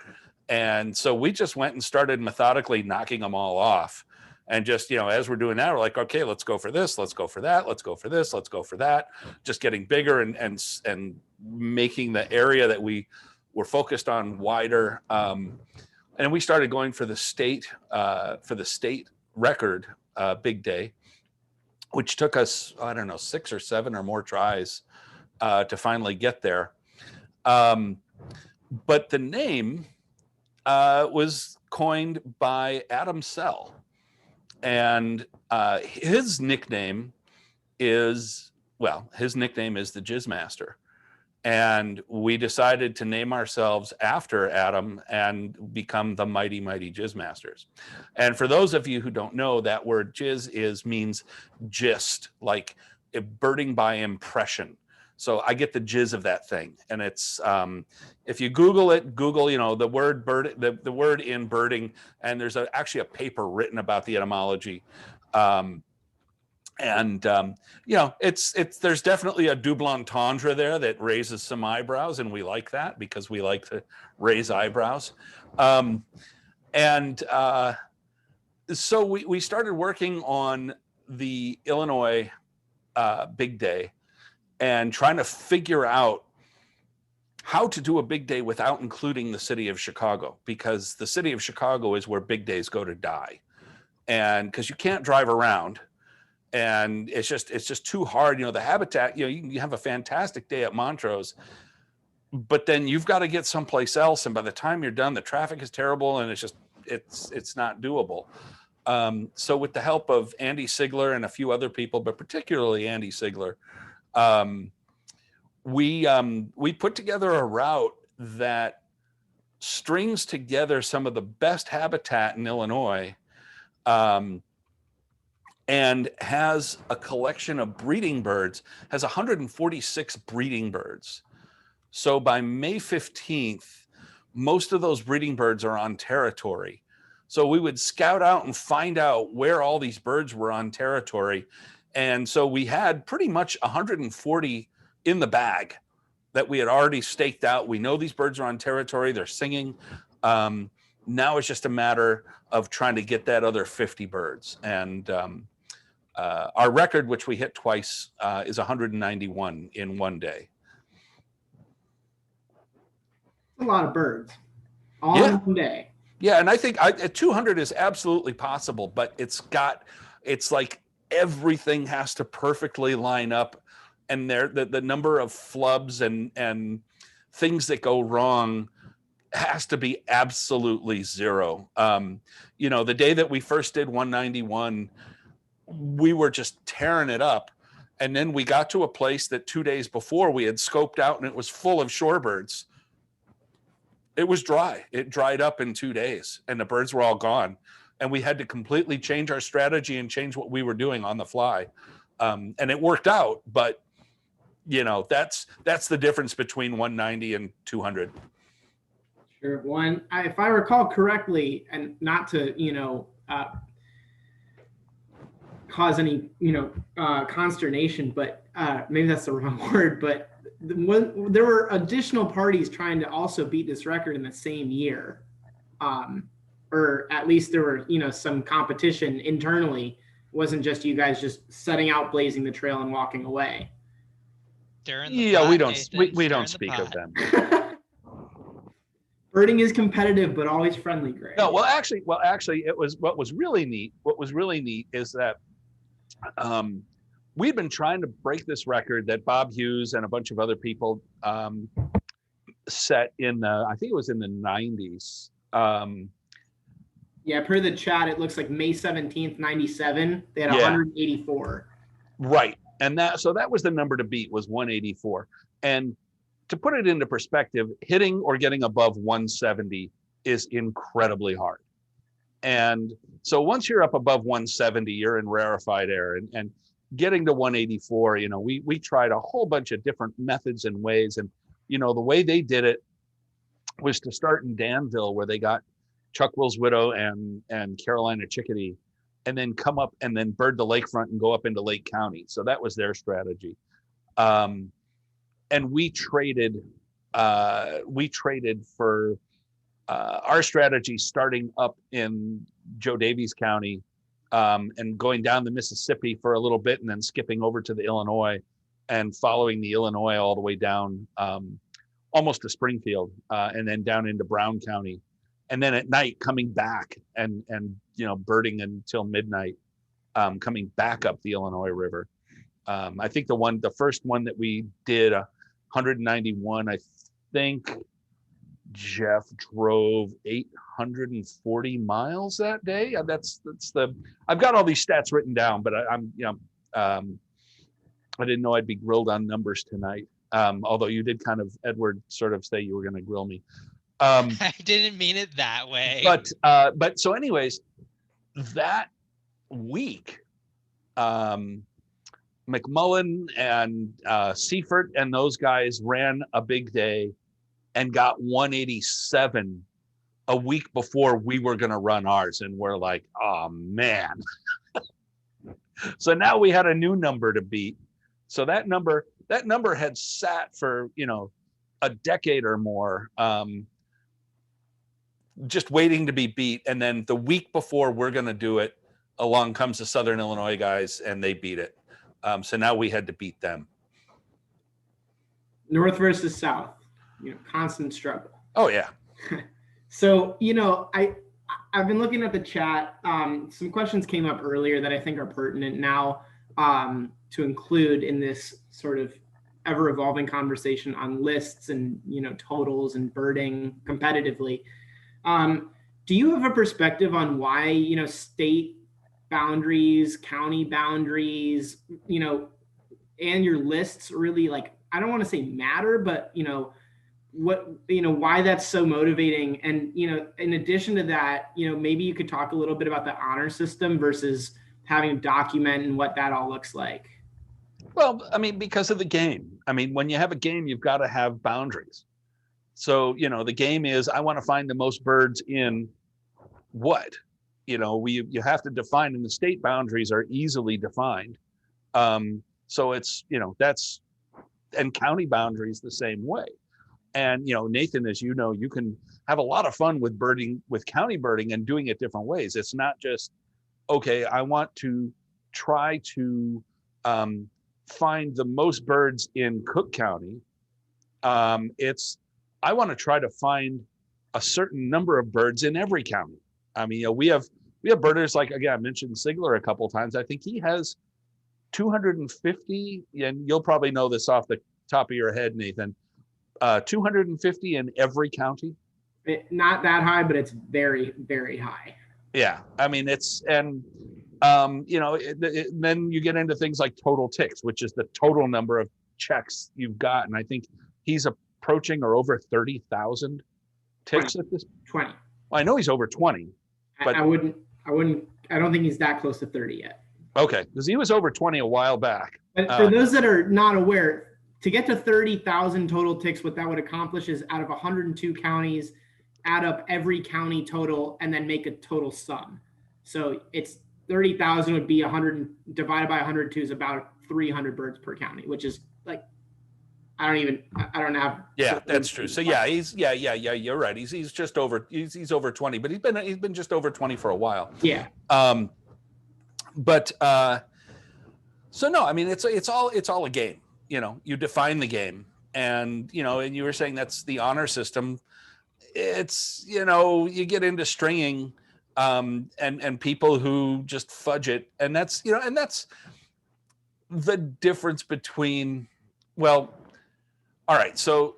And so we just went and started methodically knocking them all off. And just, as we're doing that, we're like, okay, let's go for this, let's go for that, let's go for this, let's go for that. Just getting bigger and making the area that we were focused on wider. And we started going for the state record big day, which took us, I don't know, 6 or 7 or more tries to finally get there. But the name was coined by Adam Sell. And his nickname is the Jizz Master. And we decided to name ourselves after Adam and become the Mighty Jizz Masters. And for those of you who don't know, that word jizz means gist, like birding by impression. So I get the jizz of that thing. And it's, if you Google the word bird, the word in birding, and there's actually a paper written about the etymology. There's definitely a double entendre there that raises some eyebrows, and we like that because we like to raise eyebrows. So we started working on the Illinois big day and trying to figure out how to do a big day without including the city of Chicago, because the city of Chicago is where big days go to die. And because you can't drive around, and it's just too hard. The habitat, you have a fantastic day at Montrose, but then you've got to get someplace else. And by the time you're done, the traffic is terrible, and it's not doable. So with the help of Andy Sigler and a few other people, but particularly Andy Sigler, we put together a route that strings together some of the best habitat in Illinois, and has a collection of breeding birds, has 146 breeding birds. So by May 15th, most of those breeding birds are on territory. So we would scout out and find out where all these birds were on territory. And so we had pretty much 140 in the bag that we had already staked out. We know these birds are on territory, they're singing. Now it's just a matter of trying to get that other 50 birds. And our record, which we hit twice, is 191 in one day. A lot of birds all in one day. Yeah, and I think 200 is absolutely possible, but it's like everything has to perfectly line up, and the number of flubs and things that go wrong has to be absolutely zero. The day that we first did 191, we were just tearing it up. And then we got to a place that 2 days before we had scoped out, and it was full of shorebirds. It was dry. It dried up in 2 days, and the birds were all gone. And we had to completely change our strategy and change what we were doing on the fly. And it worked out, but you know, that's the difference between 190 and 200. Sure. If I recall correctly, and not to, cause any, consternation, but maybe that's the wrong word, but there were additional parties trying to also beat this record in the same year. Or at least there were, some competition internally. It wasn't just you guys just setting out, blazing the trail and walking away. Yeah, we don't speak of them. Birding is competitive, but always friendly, Greg. No, well, actually, it was what was really neat. What was really neat is that we've been trying to break this record that Bob Hughes and a bunch of other people set in I think it was in the 90s. Yeah, per the chat, it looks like May 17th, 97. They had 184. Right. And that was the number to beat, was 184. And to put it into perspective, hitting or getting above 170 is incredibly hard. And so once you're up above 170, you're in rarefied air. And getting to 184, we tried a whole bunch of different methods and ways. And, the way they did it was to start in Danville, where they got Chuck Will's Widow and Carolina Chickadee, and then come up and then bird the lakefront and go up into Lake County. So that was their strategy. And we traded for our strategy starting up in Joe Davies County and going down the Mississippi for a little bit and then skipping over to the Illinois and following the Illinois all the way down almost to Springfield and then down into Brown County. And then at night coming back and birding until midnight, coming back up the Illinois River. I think the first one that we did, 191, I think Jeff drove 840 miles that day. I've got all these stats written down, but I didn't know I'd be grilled on numbers tonight. Although you did kind of, Edward, sort of say you were going to grill me. I didn't mean it that way. But so anyways, that week, McMullen and Seifert and those guys ran a big day and got 187 a week before we were going to run ours. And we're like, oh man. So now we had a new number to beat. So that number had sat for, a decade or more, just waiting to be beat. And then the week before we're going to do it, along comes the Southern Illinois guys and they beat it. So now we had to beat them. North versus South, constant struggle. Oh yeah. So, I've been looking at the chat. Some questions came up earlier that I think are pertinent now to include in this sort of ever evolving conversation on lists and, totals and birding competitively. Do you have a perspective on why, state boundaries, county boundaries, and your lists really, like, I don't want to say matter, but, why that's so motivating? And, in addition to that, maybe you could talk a little bit about the honor system versus having to document and what that all looks like. Well, because of the game. When you have a game, you've got to have boundaries. So, the game is, I want to find the most birds in what? You have to define, and the state boundaries are easily defined. So it's, and county boundaries the same way. And, Nathan, as you know, you can have a lot of fun with birding, with county birding, and doing it different ways. It's not just, okay, I want to try to find the most birds in Cook County. It's, I want to try to find a certain number of birds in every county. We have birders, like, again, I mentioned Sigler a couple of times. I think he has 250, and you'll probably know this off the top of your head, Nathan, 250 in every county. Not that high, but it's very, very high. Yeah. It's, and, then you get into things like total ticks, which is the total number of checks you've got. And I think he's approaching or over 30,000 ticks 20. at this. 20. Well, I know he's over 20, but I don't think he's that close to 30 yet. Okay. Because he was over 20 a while back. But for those that are not aware, to get to 30,000 total ticks, what that would accomplish is out of 102 counties, add up every county total and then make a total sum. So it's 30,000 would be 100 divided by 102 is about 300 birds per county, which is like, I don't have. Yeah, that's true. So yeah, you're right. He's just over, he's over 20, but he's been just over 20 for a while. Yeah. So no, I mean, it's all a game, you define the game, and, and you were saying that's the honor system. It's, you get into stringing, and people who just fudge it. And that's, and that's the difference between, well, all right. So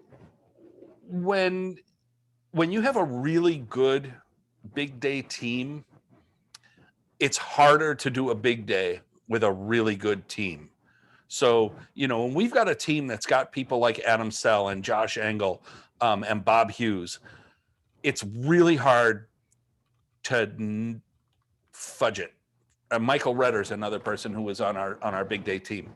when you have a really good big day team, it's harder to do a big day with a really good team. So, when we've got a team that's got people like Adam Sell and Josh Engel, and Bob Hughes, it's really hard to fudge it. Michael Redder's another person who was on our big day team.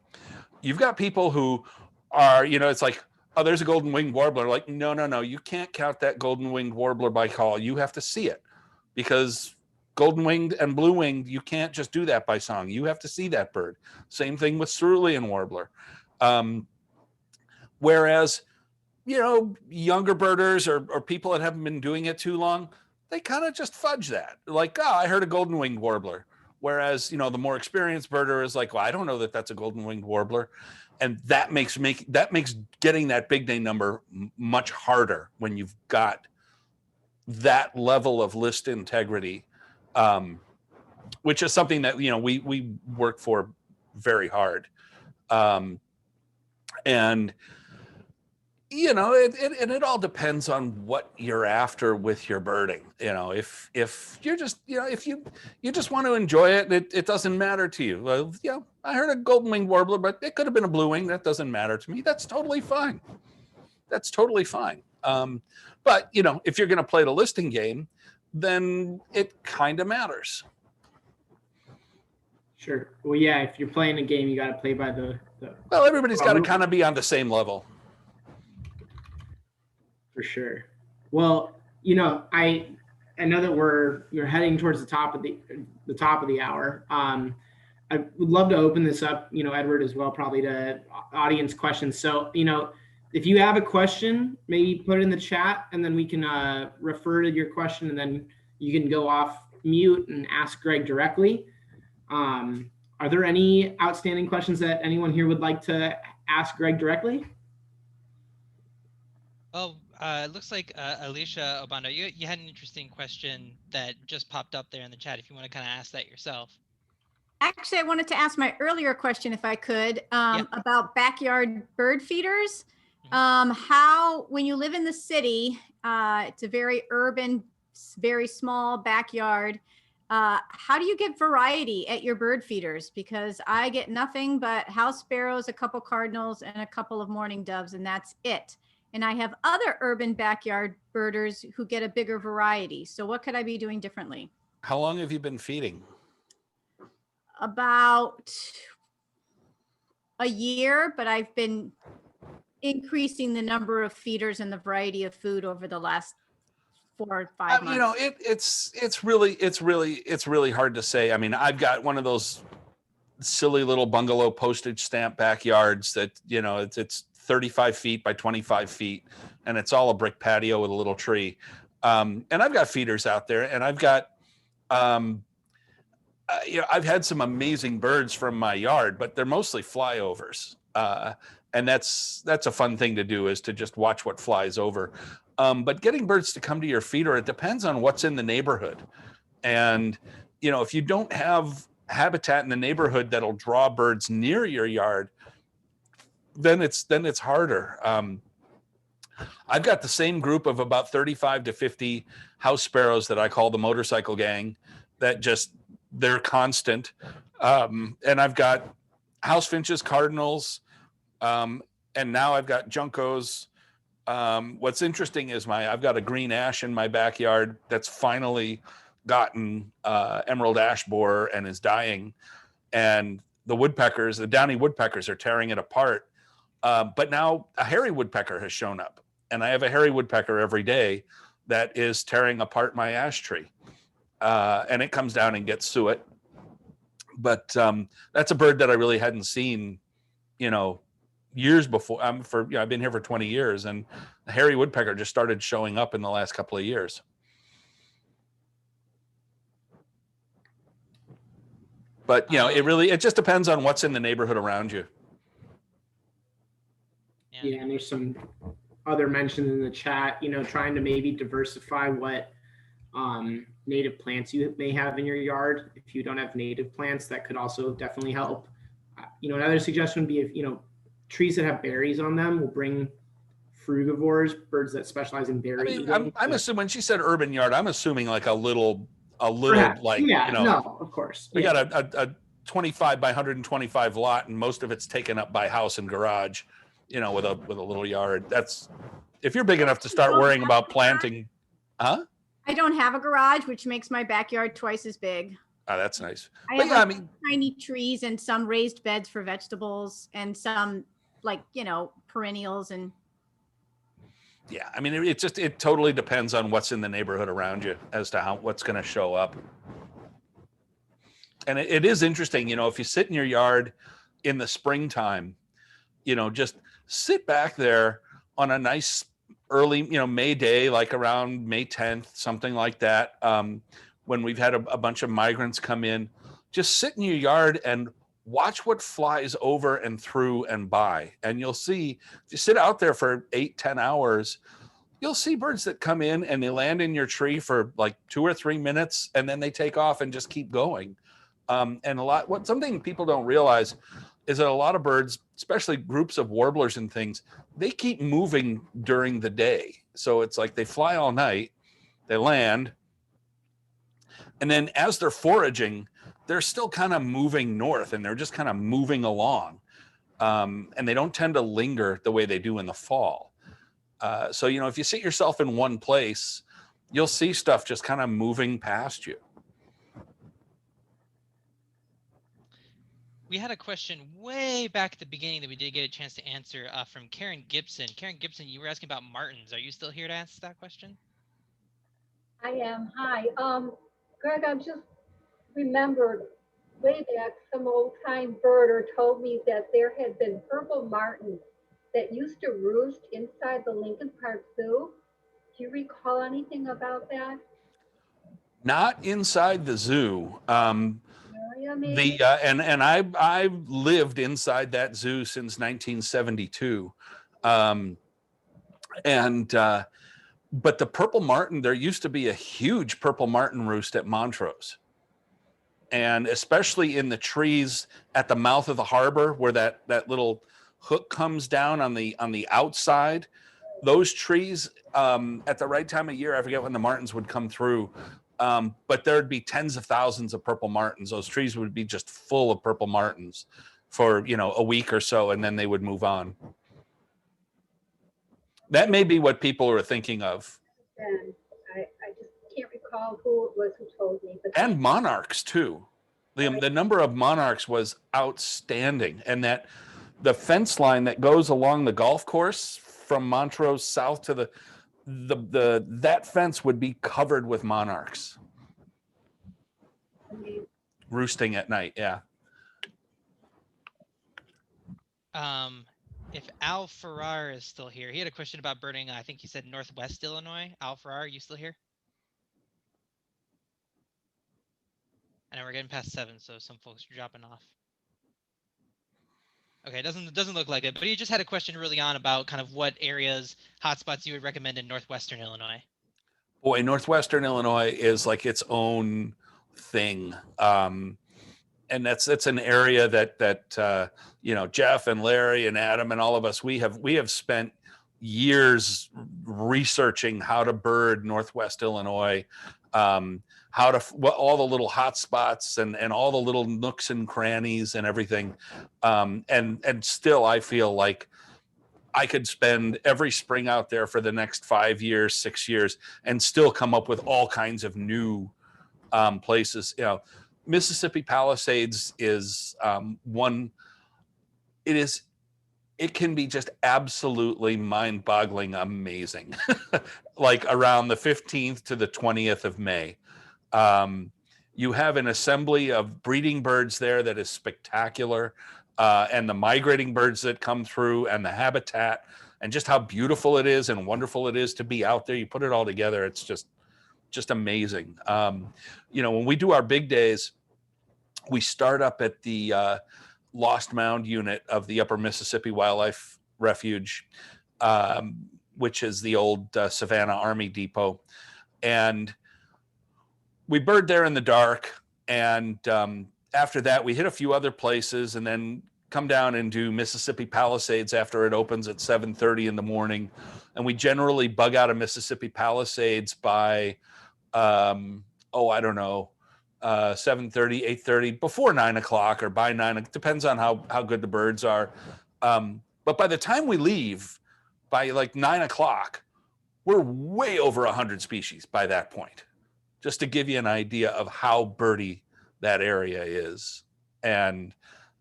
You've got people who are, it's like, oh, there's a golden winged warbler. Like, no, you can't count that golden winged warbler by call. You have to see it, because golden winged and blue winged, you can't just do that by song. You have to see that bird. Same thing with cerulean warbler. Whereas, younger birders or people that haven't been doing it too long, they kind of just fudge that. Like, oh, I heard a golden winged warbler. Whereas, the more experienced birder is like, well, I don't know that that's a golden winged warbler. And that makes getting that big day number much harder when you've got that level of list integrity, which is something that, we work for very hard. And, it all depends on what you're after with your birding. If you're just, if you just want to enjoy it, it doesn't matter to you. Well, I heard a golden winged warbler, but it could have been a blue wing. That doesn't matter to me. That's totally fine. But, if you're going to play the listing game, then it kind of matters. Sure. Well, yeah, if you're playing a game, you got to play by the well, everybody's got to kind of be on the same level. For sure. Well, I know that we're heading towards the top of the hour. I would love to open this up, Edward, as well, probably to audience questions. So, if you have a question, maybe put it in the chat, and then we can refer to your question, and then you can go off mute and ask Greg directly. Are there any outstanding questions that anyone here would like to ask Greg directly? Well, it looks like Alicia Obando, you had an interesting question that just popped up there in the chat. If you want to kind of ask that yourself. Actually, I wanted to ask my earlier question, if I could, about backyard bird feeders. How, when you live in the city, it's a very urban, very small backyard. How do you get variety at your bird feeders? Because I get nothing but house sparrows, a couple cardinals, and a couple of mourning doves, and that's it. And I have other urban backyard birders who get a bigger variety. So what could I be doing differently? How long have you been feeding? About a year, but I've been increasing the number of feeders and the variety of food over the last 4 or 5 months. It's really hard to say. I mean, I've got one of those silly little bungalow postage stamp backyards that, it's 35 feet by 25 feet, and it's all a brick patio with a little tree. And I've got feeders out there, and I've got, I've had some amazing birds from my yard, but they're mostly flyovers. And that's a fun thing to do, is to just watch what flies over. But getting birds to come to your feeder, it depends on what's in the neighborhood. And, if you don't have habitat in the neighborhood that'll draw birds near your yard, then it's harder. I've got the same group of about 35 to 50 house sparrows that I call the motorcycle gang, that they're constant. And I've got house finches, cardinals, and now I've got juncos. What's interesting is I've got a green ash in my backyard that's finally gotten emerald ash borer and is dying. And the woodpeckers, the downy woodpeckers, are tearing it apart. But now a hairy woodpecker has shown up, and I have a hairy woodpecker every day that is tearing apart my ash tree. And it comes down and gets suet. But that's a bird that I really hadn't seen, years before. I've been here for 20 years, and the hairy woodpecker just started showing up in the last couple of years. But it just depends on what's in the neighborhood around you. Yeah, and there's some other mentions in the chat, trying to maybe diversify what native plants you may have in your yard. If you don't have native plants, that could also definitely help. Another suggestion would be if, trees that have berries on them will bring frugivores, birds that specialize in berry eating. I'm assuming when she said urban yard, I'm assuming like a little Perhaps. like, no, of course. We got a 25 by 125 lot, and most of it's taken up by house and garage, with a little yard. That's, if you're big enough to start worrying about planting. Huh? I don't have a garage, which makes my backyard twice as big. Oh, that's nice. I have tiny trees and some raised beds for vegetables and some perennials and. Yeah, it totally depends on what's in the neighborhood around you as to what's going to show up. And it is interesting, if you sit in your yard in the springtime, just sit back there on a nice early, May day, like around May 10th, something like that. When we've had a bunch of migrants come in, just sit in your yard and watch what flies over and through and by. And you'll see, if you sit out there for 8-10 hours, you'll see birds that come in and they land in your tree for like 2 or 3 minutes, and then they take off and just keep going. And something people don't realize is that a lot of birds, especially groups of warblers and things, they keep moving during the day. So it's like they fly all night, they land, and then as they're foraging, they're still kind of moving north, and they're just kind of moving along. And they don't tend to linger the way they do in the fall. So, if you sit yourself in one place, you'll see stuff just kind of moving past you. We had a question way back at the beginning that we did get a chance to answer from Karen Gibson. Karen Gibson, you were asking about martins. Are you still here to ask that question? I am. Hi. Greg, I just remembered way back some old time birder told me that there had been purple martins that used to roost inside the Lincoln Park Zoo. Do you recall anything about that? Not inside the zoo. And I've lived inside that zoo since 1972. But the purple martin, there used to be a huge purple martin roost at Montrose. And especially in the trees at the mouth of the harbor where that little hook comes down on the outside, those trees at the right time of year, I forget when the martins would come through, but there'd be tens of thousands of purple martins. Those trees would be just full of purple martins for, a week or so, and then they would move on. That may be what people are thinking of. And I just can't recall who it was who told me. But and monarchs too. The number of monarchs was outstanding. And that the fence line that goes along the golf course from Montrose south to that fence would be covered with monarchs. Roosting at night, yeah. If Al Farrar is still here, he had a question about birding. I think he said Northwest Illinois. Al Farrar, are you still here? I know we're getting past 7, so some folks are dropping off. Okay, it doesn't look like it, but he just had a question early on about kind of what areas, hotspots you would recommend in Northwestern Illinois. Boy, Northwestern Illinois is like its own thing. And that's an area that Jeff and Larry and Adam and all of us, we have spent years researching how to bird Northwest Illinois, all the little hot spots and all the little nooks and crannies and everything. And still I feel like I could spend every spring out there for the next 5 years, 6 years, and still come up with all kinds of new places. Mississippi Palisades is one. It is it can be just absolutely mind-boggling amazing. Like around the 15th to the 20th of May. You have an assembly of breeding birds there that is spectacular, and the migrating birds that come through, and the habitat, and just how beautiful it is and wonderful it is to be out there. You put it all together, it's just amazing. When we do our big days, we start up at the Lost Mound unit of the Upper Mississippi Wildlife Refuge, which is the old Savannah Army Depot. And we bird there in the dark. And after that, we hit a few other places and then come down and do Mississippi Palisades after it opens at 7:30 in the morning. And we generally bug out of Mississippi Palisades by, 7:30, 8:30, before 9 o'clock or by 9. It depends on how good the birds are. But by the time we leave, by like 9 o'clock, we're way over 100 species by that point, just to give you an idea of how birdie that area is. And,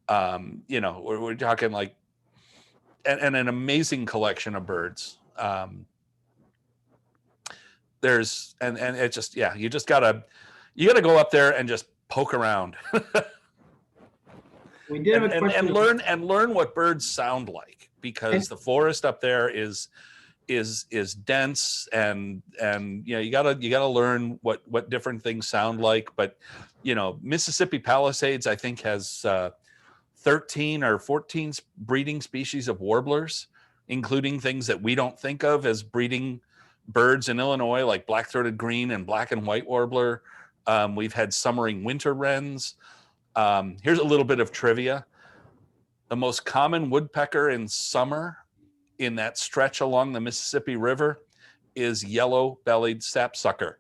we're talking like, and an amazing collection of birds. It's just, you just gotta go up there and just poke around. We did have a question. and learn what birds sound like, because the forest up there is dense, and you gotta learn what different things sound like. But Mississippi Palisades, I think, has 13 or 14 breeding species of warblers, including things that we don't think of as breeding birds in Illinois, like black-throated green and black and white warbler. We've had summering winter wrens. Here's a little bit of trivia. The most common woodpecker in summer in that stretch along the Mississippi River is yellow-bellied sapsucker.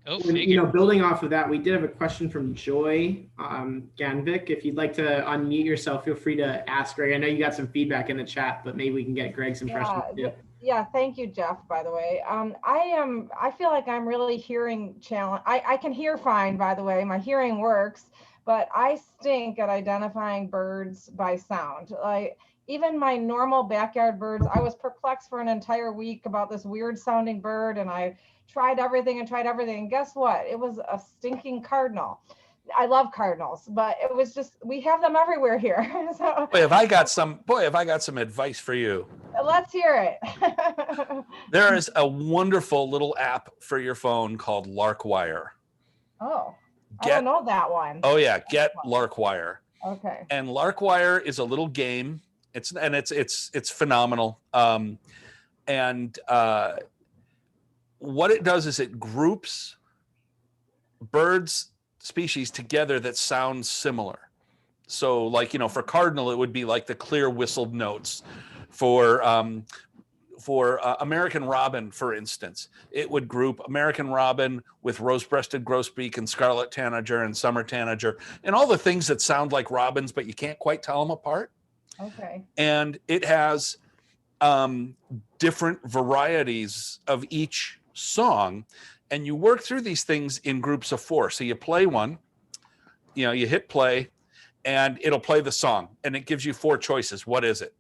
Building off of that, we did have a question from Joy Ganvik. If you'd like to unmute yourself, feel free to ask Greg. I know you got some feedback in the chat, but maybe we can get Greg's impression too. Yeah, thank you, Jeff, by the way. I feel like I'm really hearing challenge. I can hear fine, by the way. My hearing works, but I stink at identifying birds by sound. Like, even my normal backyard birds, I was perplexed for an entire week about this weird sounding bird, and I tried everything. And guess what? It was a stinking cardinal. I love cardinals, but it was just, we have them everywhere here. So, Boy, have I got some advice for you. Let's hear it. There is a wonderful little app for your phone called Larkwire. Oh, I don't know that one. Oh yeah, get Larkwire. Okay. And Larkwire is a little game. It's phenomenal. What it does is it groups birds species together that sound similar. So like, for cardinal, it would be like the clear whistled notes. For American robin, for instance, it would group American robin with rose-breasted grosbeak and scarlet tanager and summer tanager and all the things that sound like robins, but you can't quite tell them apart. Okay. And it has different varieties of each song, and you work through these things in groups of 4. So you play one, you hit play, and it'll play the song, and it gives you 4 choices. What is it?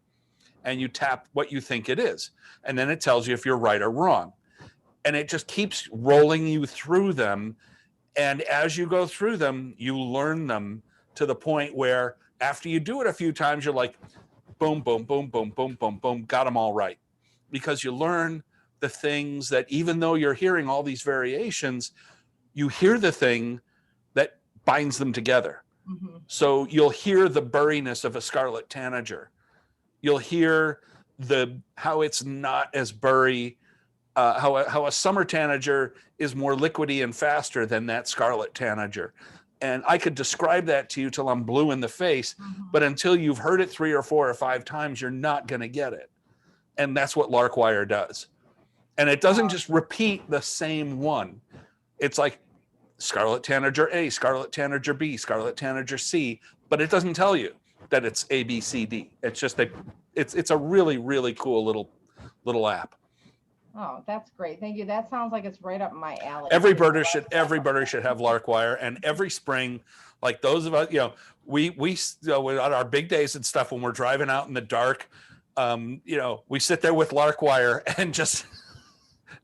And you tap what you think it is, and then it tells you if you're right or wrong, and it just keeps rolling you through them. And as you go through them, you learn them to the point where after you do it a few times, you're like, boom, boom, boom, boom, boom, boom, boom, got them all right. Because you learn the things that, even though you're hearing all these variations, you hear the thing that binds them together. Mm-hmm. So you'll hear the burriness of a scarlet tanager. You'll hear how it's not as burry, how a summer tanager is more liquidy and faster than that scarlet tanager. And I could describe that to you till I'm blue in the face, but until you've heard it 3 or 4 or 5 times, you're not going to get it. And that's what Larkwire does. And it doesn't just repeat the same one. It's like scarlet tanager A, scarlet tanager B, scarlet tanager C, but it doesn't tell you that it's A, B, C, D. It's just it's a really, really cool little app. Oh, that's great. Thank you. That sounds like it's right up my alley. Every birder should have lark wire, and every spring, like those of us, we on our big days and stuff when we're driving out in the dark, we sit there with lark wire and just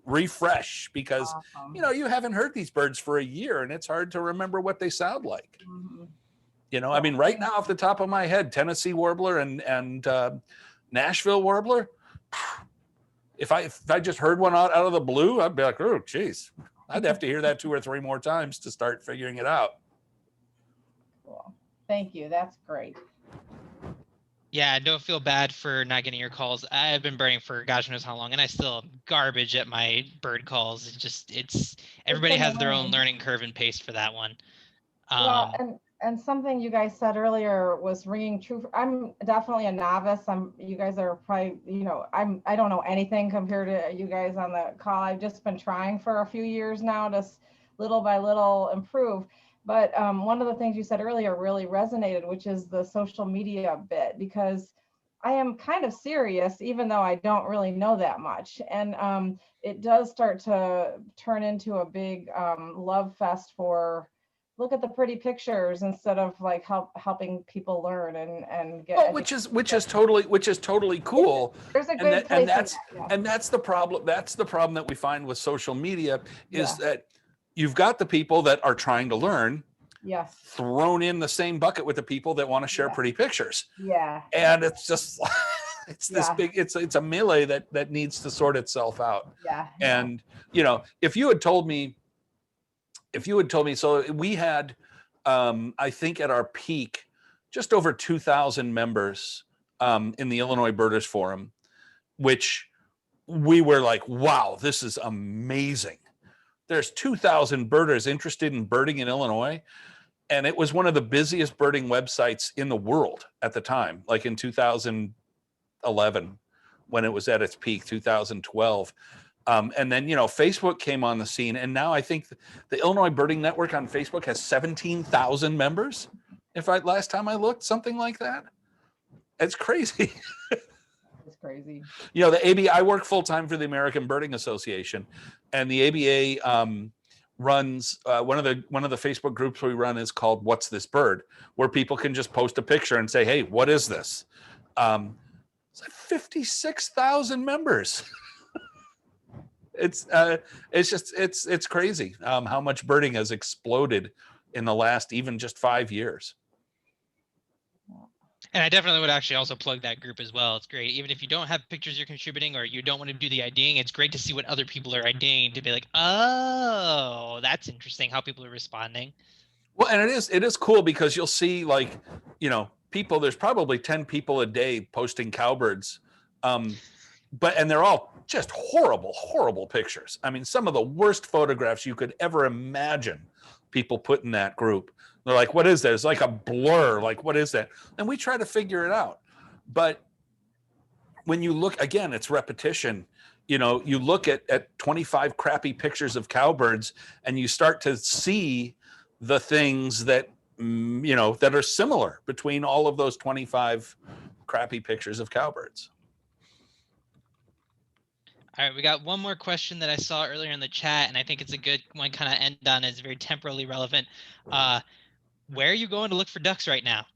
refresh because Awesome. you haven't heard these birds for a year and it's hard to remember what they sound like. Mhm. I mean, right now off the top of my head, Tennessee warbler and Nashville warbler. If I just heard one out of the blue, I'd be like, oh, geez, I'd have to hear that 2 or 3 more times to start figuring it out. Cool. Thank you. That's great. Yeah, don't feel bad for not getting your calls. I've been birding for gosh knows how long, and I still am garbage at my bird calls. It's everybody has their own learning curve and pace for that one. Well, and something you guys said earlier was ringing true. I'm definitely a novice. You guys are probably, I don't know anything compared to you guys on the call. I've just been trying for a few years now to little by little improve. But one of the things you said earlier really resonated, which is the social media bit, because I am kind of serious, even though I don't really know that much. And it does start to turn into a big love fest for look at the pretty pictures instead of like helping people learn and get. Well, which is totally cool. There's a good place and that's the problem. That's the problem that we find with social media is that you've got the people that are trying to learn, thrown in the same bucket with the people that want to share pretty pictures. Yeah. And it's just it's this big, it's a melee that needs to sort itself out. Yeah. And if you had told me, so we had I think at our peak just over 2,000 members in the Illinois Birders Forum, which we were like, wow, this is amazing. There's 2,000 birders interested in birding in Illinois. And it was one of the busiest birding websites in the world at the time, like in 2011, when it was at its peak, 2012. And then, Facebook came on the scene. And now I think the Illinois Birding Network on Facebook has 17,000 members. Last time I looked, something like that. It's crazy. It's crazy. The ABA, I work full time for the American Birding Association, and the ABA runs one of the Facebook groups we run is called "What's This Bird," where people can just post a picture and say, "Hey, what is this?" It's like 56,000 members. It's crazy how much birding has exploded in the last even just 5 years. And I definitely would actually also plug that group as well. It's great. Even if you don't have pictures you're contributing or you don't want to do the IDing, it's great to see what other people are IDing to be like, oh, that's interesting how people are responding. Well, and it is cool because you'll see people, there's probably 10 people a day posting cowbirds. And they're all just horrible pictures. I mean, some of the worst photographs you could ever imagine people put in that group. They're like, what is that? It's like a blur. Like, what is that? And we try to figure it out. But when you look, again, it's repetition. You look at 25 crappy pictures of cowbirds and you start to see the things that, that are similar between all of those 25 crappy pictures of cowbirds. All right, we got one more question that I saw earlier in the chat, and I think it's a good one kind of end on. It's very temporally relevant. Where are you going to look for ducks right now?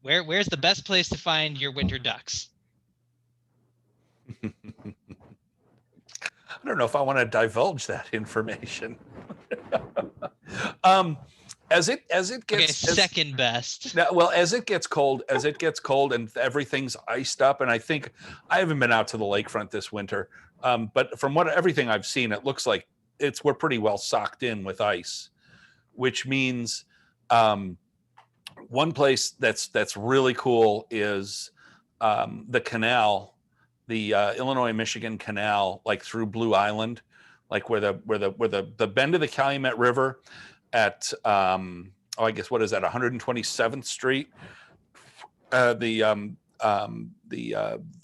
Where's the best place to find your winter ducks? I don't know if I want to divulge that information. As it gets second best. Well, as it gets cold and everything's iced up, and I think I haven't been out to the lakefront this winter, but from everything I've seen, it looks like we're pretty well socked in with ice, which means one place that's really cool is the canal, the Illinois-Michigan Canal, like through Blue Island, like where the bend of the Calumet River at I guess what is that, 127th Street, the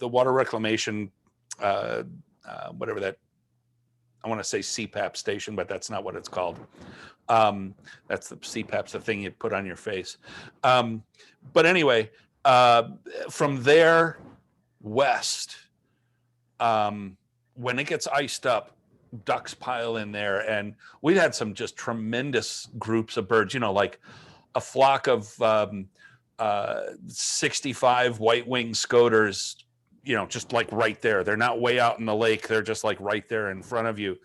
water reclamation, whatever that, I want to say CPAP station, but that's not what it's called. That's the CPAP's the thing you put on your face. But anyway, from there west, when it gets iced up, ducks pile in there, and we've had some just tremendous groups of birds, like a flock of 65 white-winged scoters, just like right there. They're not way out in the lake. They're just like right there in front of you.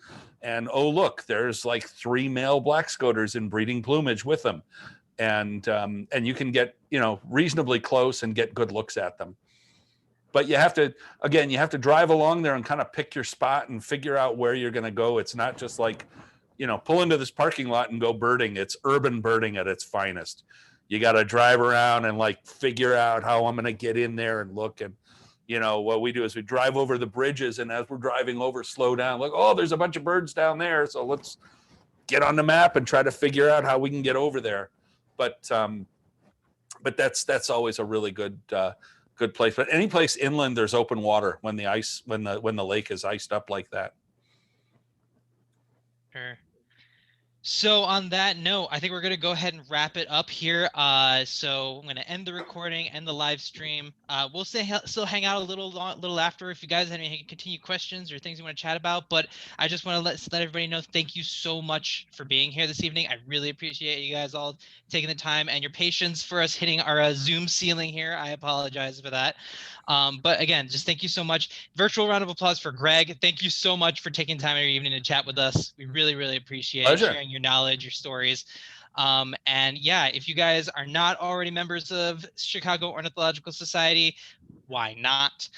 And oh, look, there's like 3 male black scoters in breeding plumage with them. And you can get, reasonably close and get good looks at them. But you have to drive along there and kind of pick your spot and figure out where you're going to go. It's not just like, pull into this parking lot and go birding. It's urban birding at its finest. You got to drive around and like figure out how I'm going to get in there and look. And, what we do is we drive over the bridges, and as we're driving over, slow down, like, oh, there's a bunch of birds down there. So let's get on the map and try to figure out how we can get over there. But that's always a really good place. But any place inland, there's open water when the lake is iced up like that. Sure. So on that note, I think we're going to go ahead and wrap it up here. So I'm going to end the recording and the live stream. We'll still hang out a little after if you guys have any continued questions or things you want to chat about. But I just want to let everybody know, thank you so much for being here this evening. I really appreciate you guys all taking the time and your patience for us hitting our Zoom ceiling here. I apologize for that. But again, just thank you so much. Virtual round of applause for Greg. Thank you so much for taking time in your evening to chat with us. We really, really appreciate sharing your knowledge, your stories. And yeah, if you guys are not already members of Chicago Ornithological Society, why not?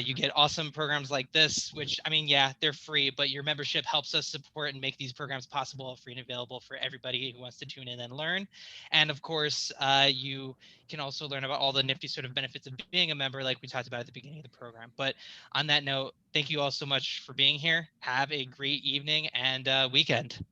You get awesome programs like this, which, I mean, yeah, they're free, but your membership helps us support and make these programs possible, free and available for everybody who wants to tune in and learn. And of course, you can also learn about all the nifty sort of benefits of being a member, like we talked about at the beginning of the program. But on that note, thank you all so much for being here. Have a great evening and weekend.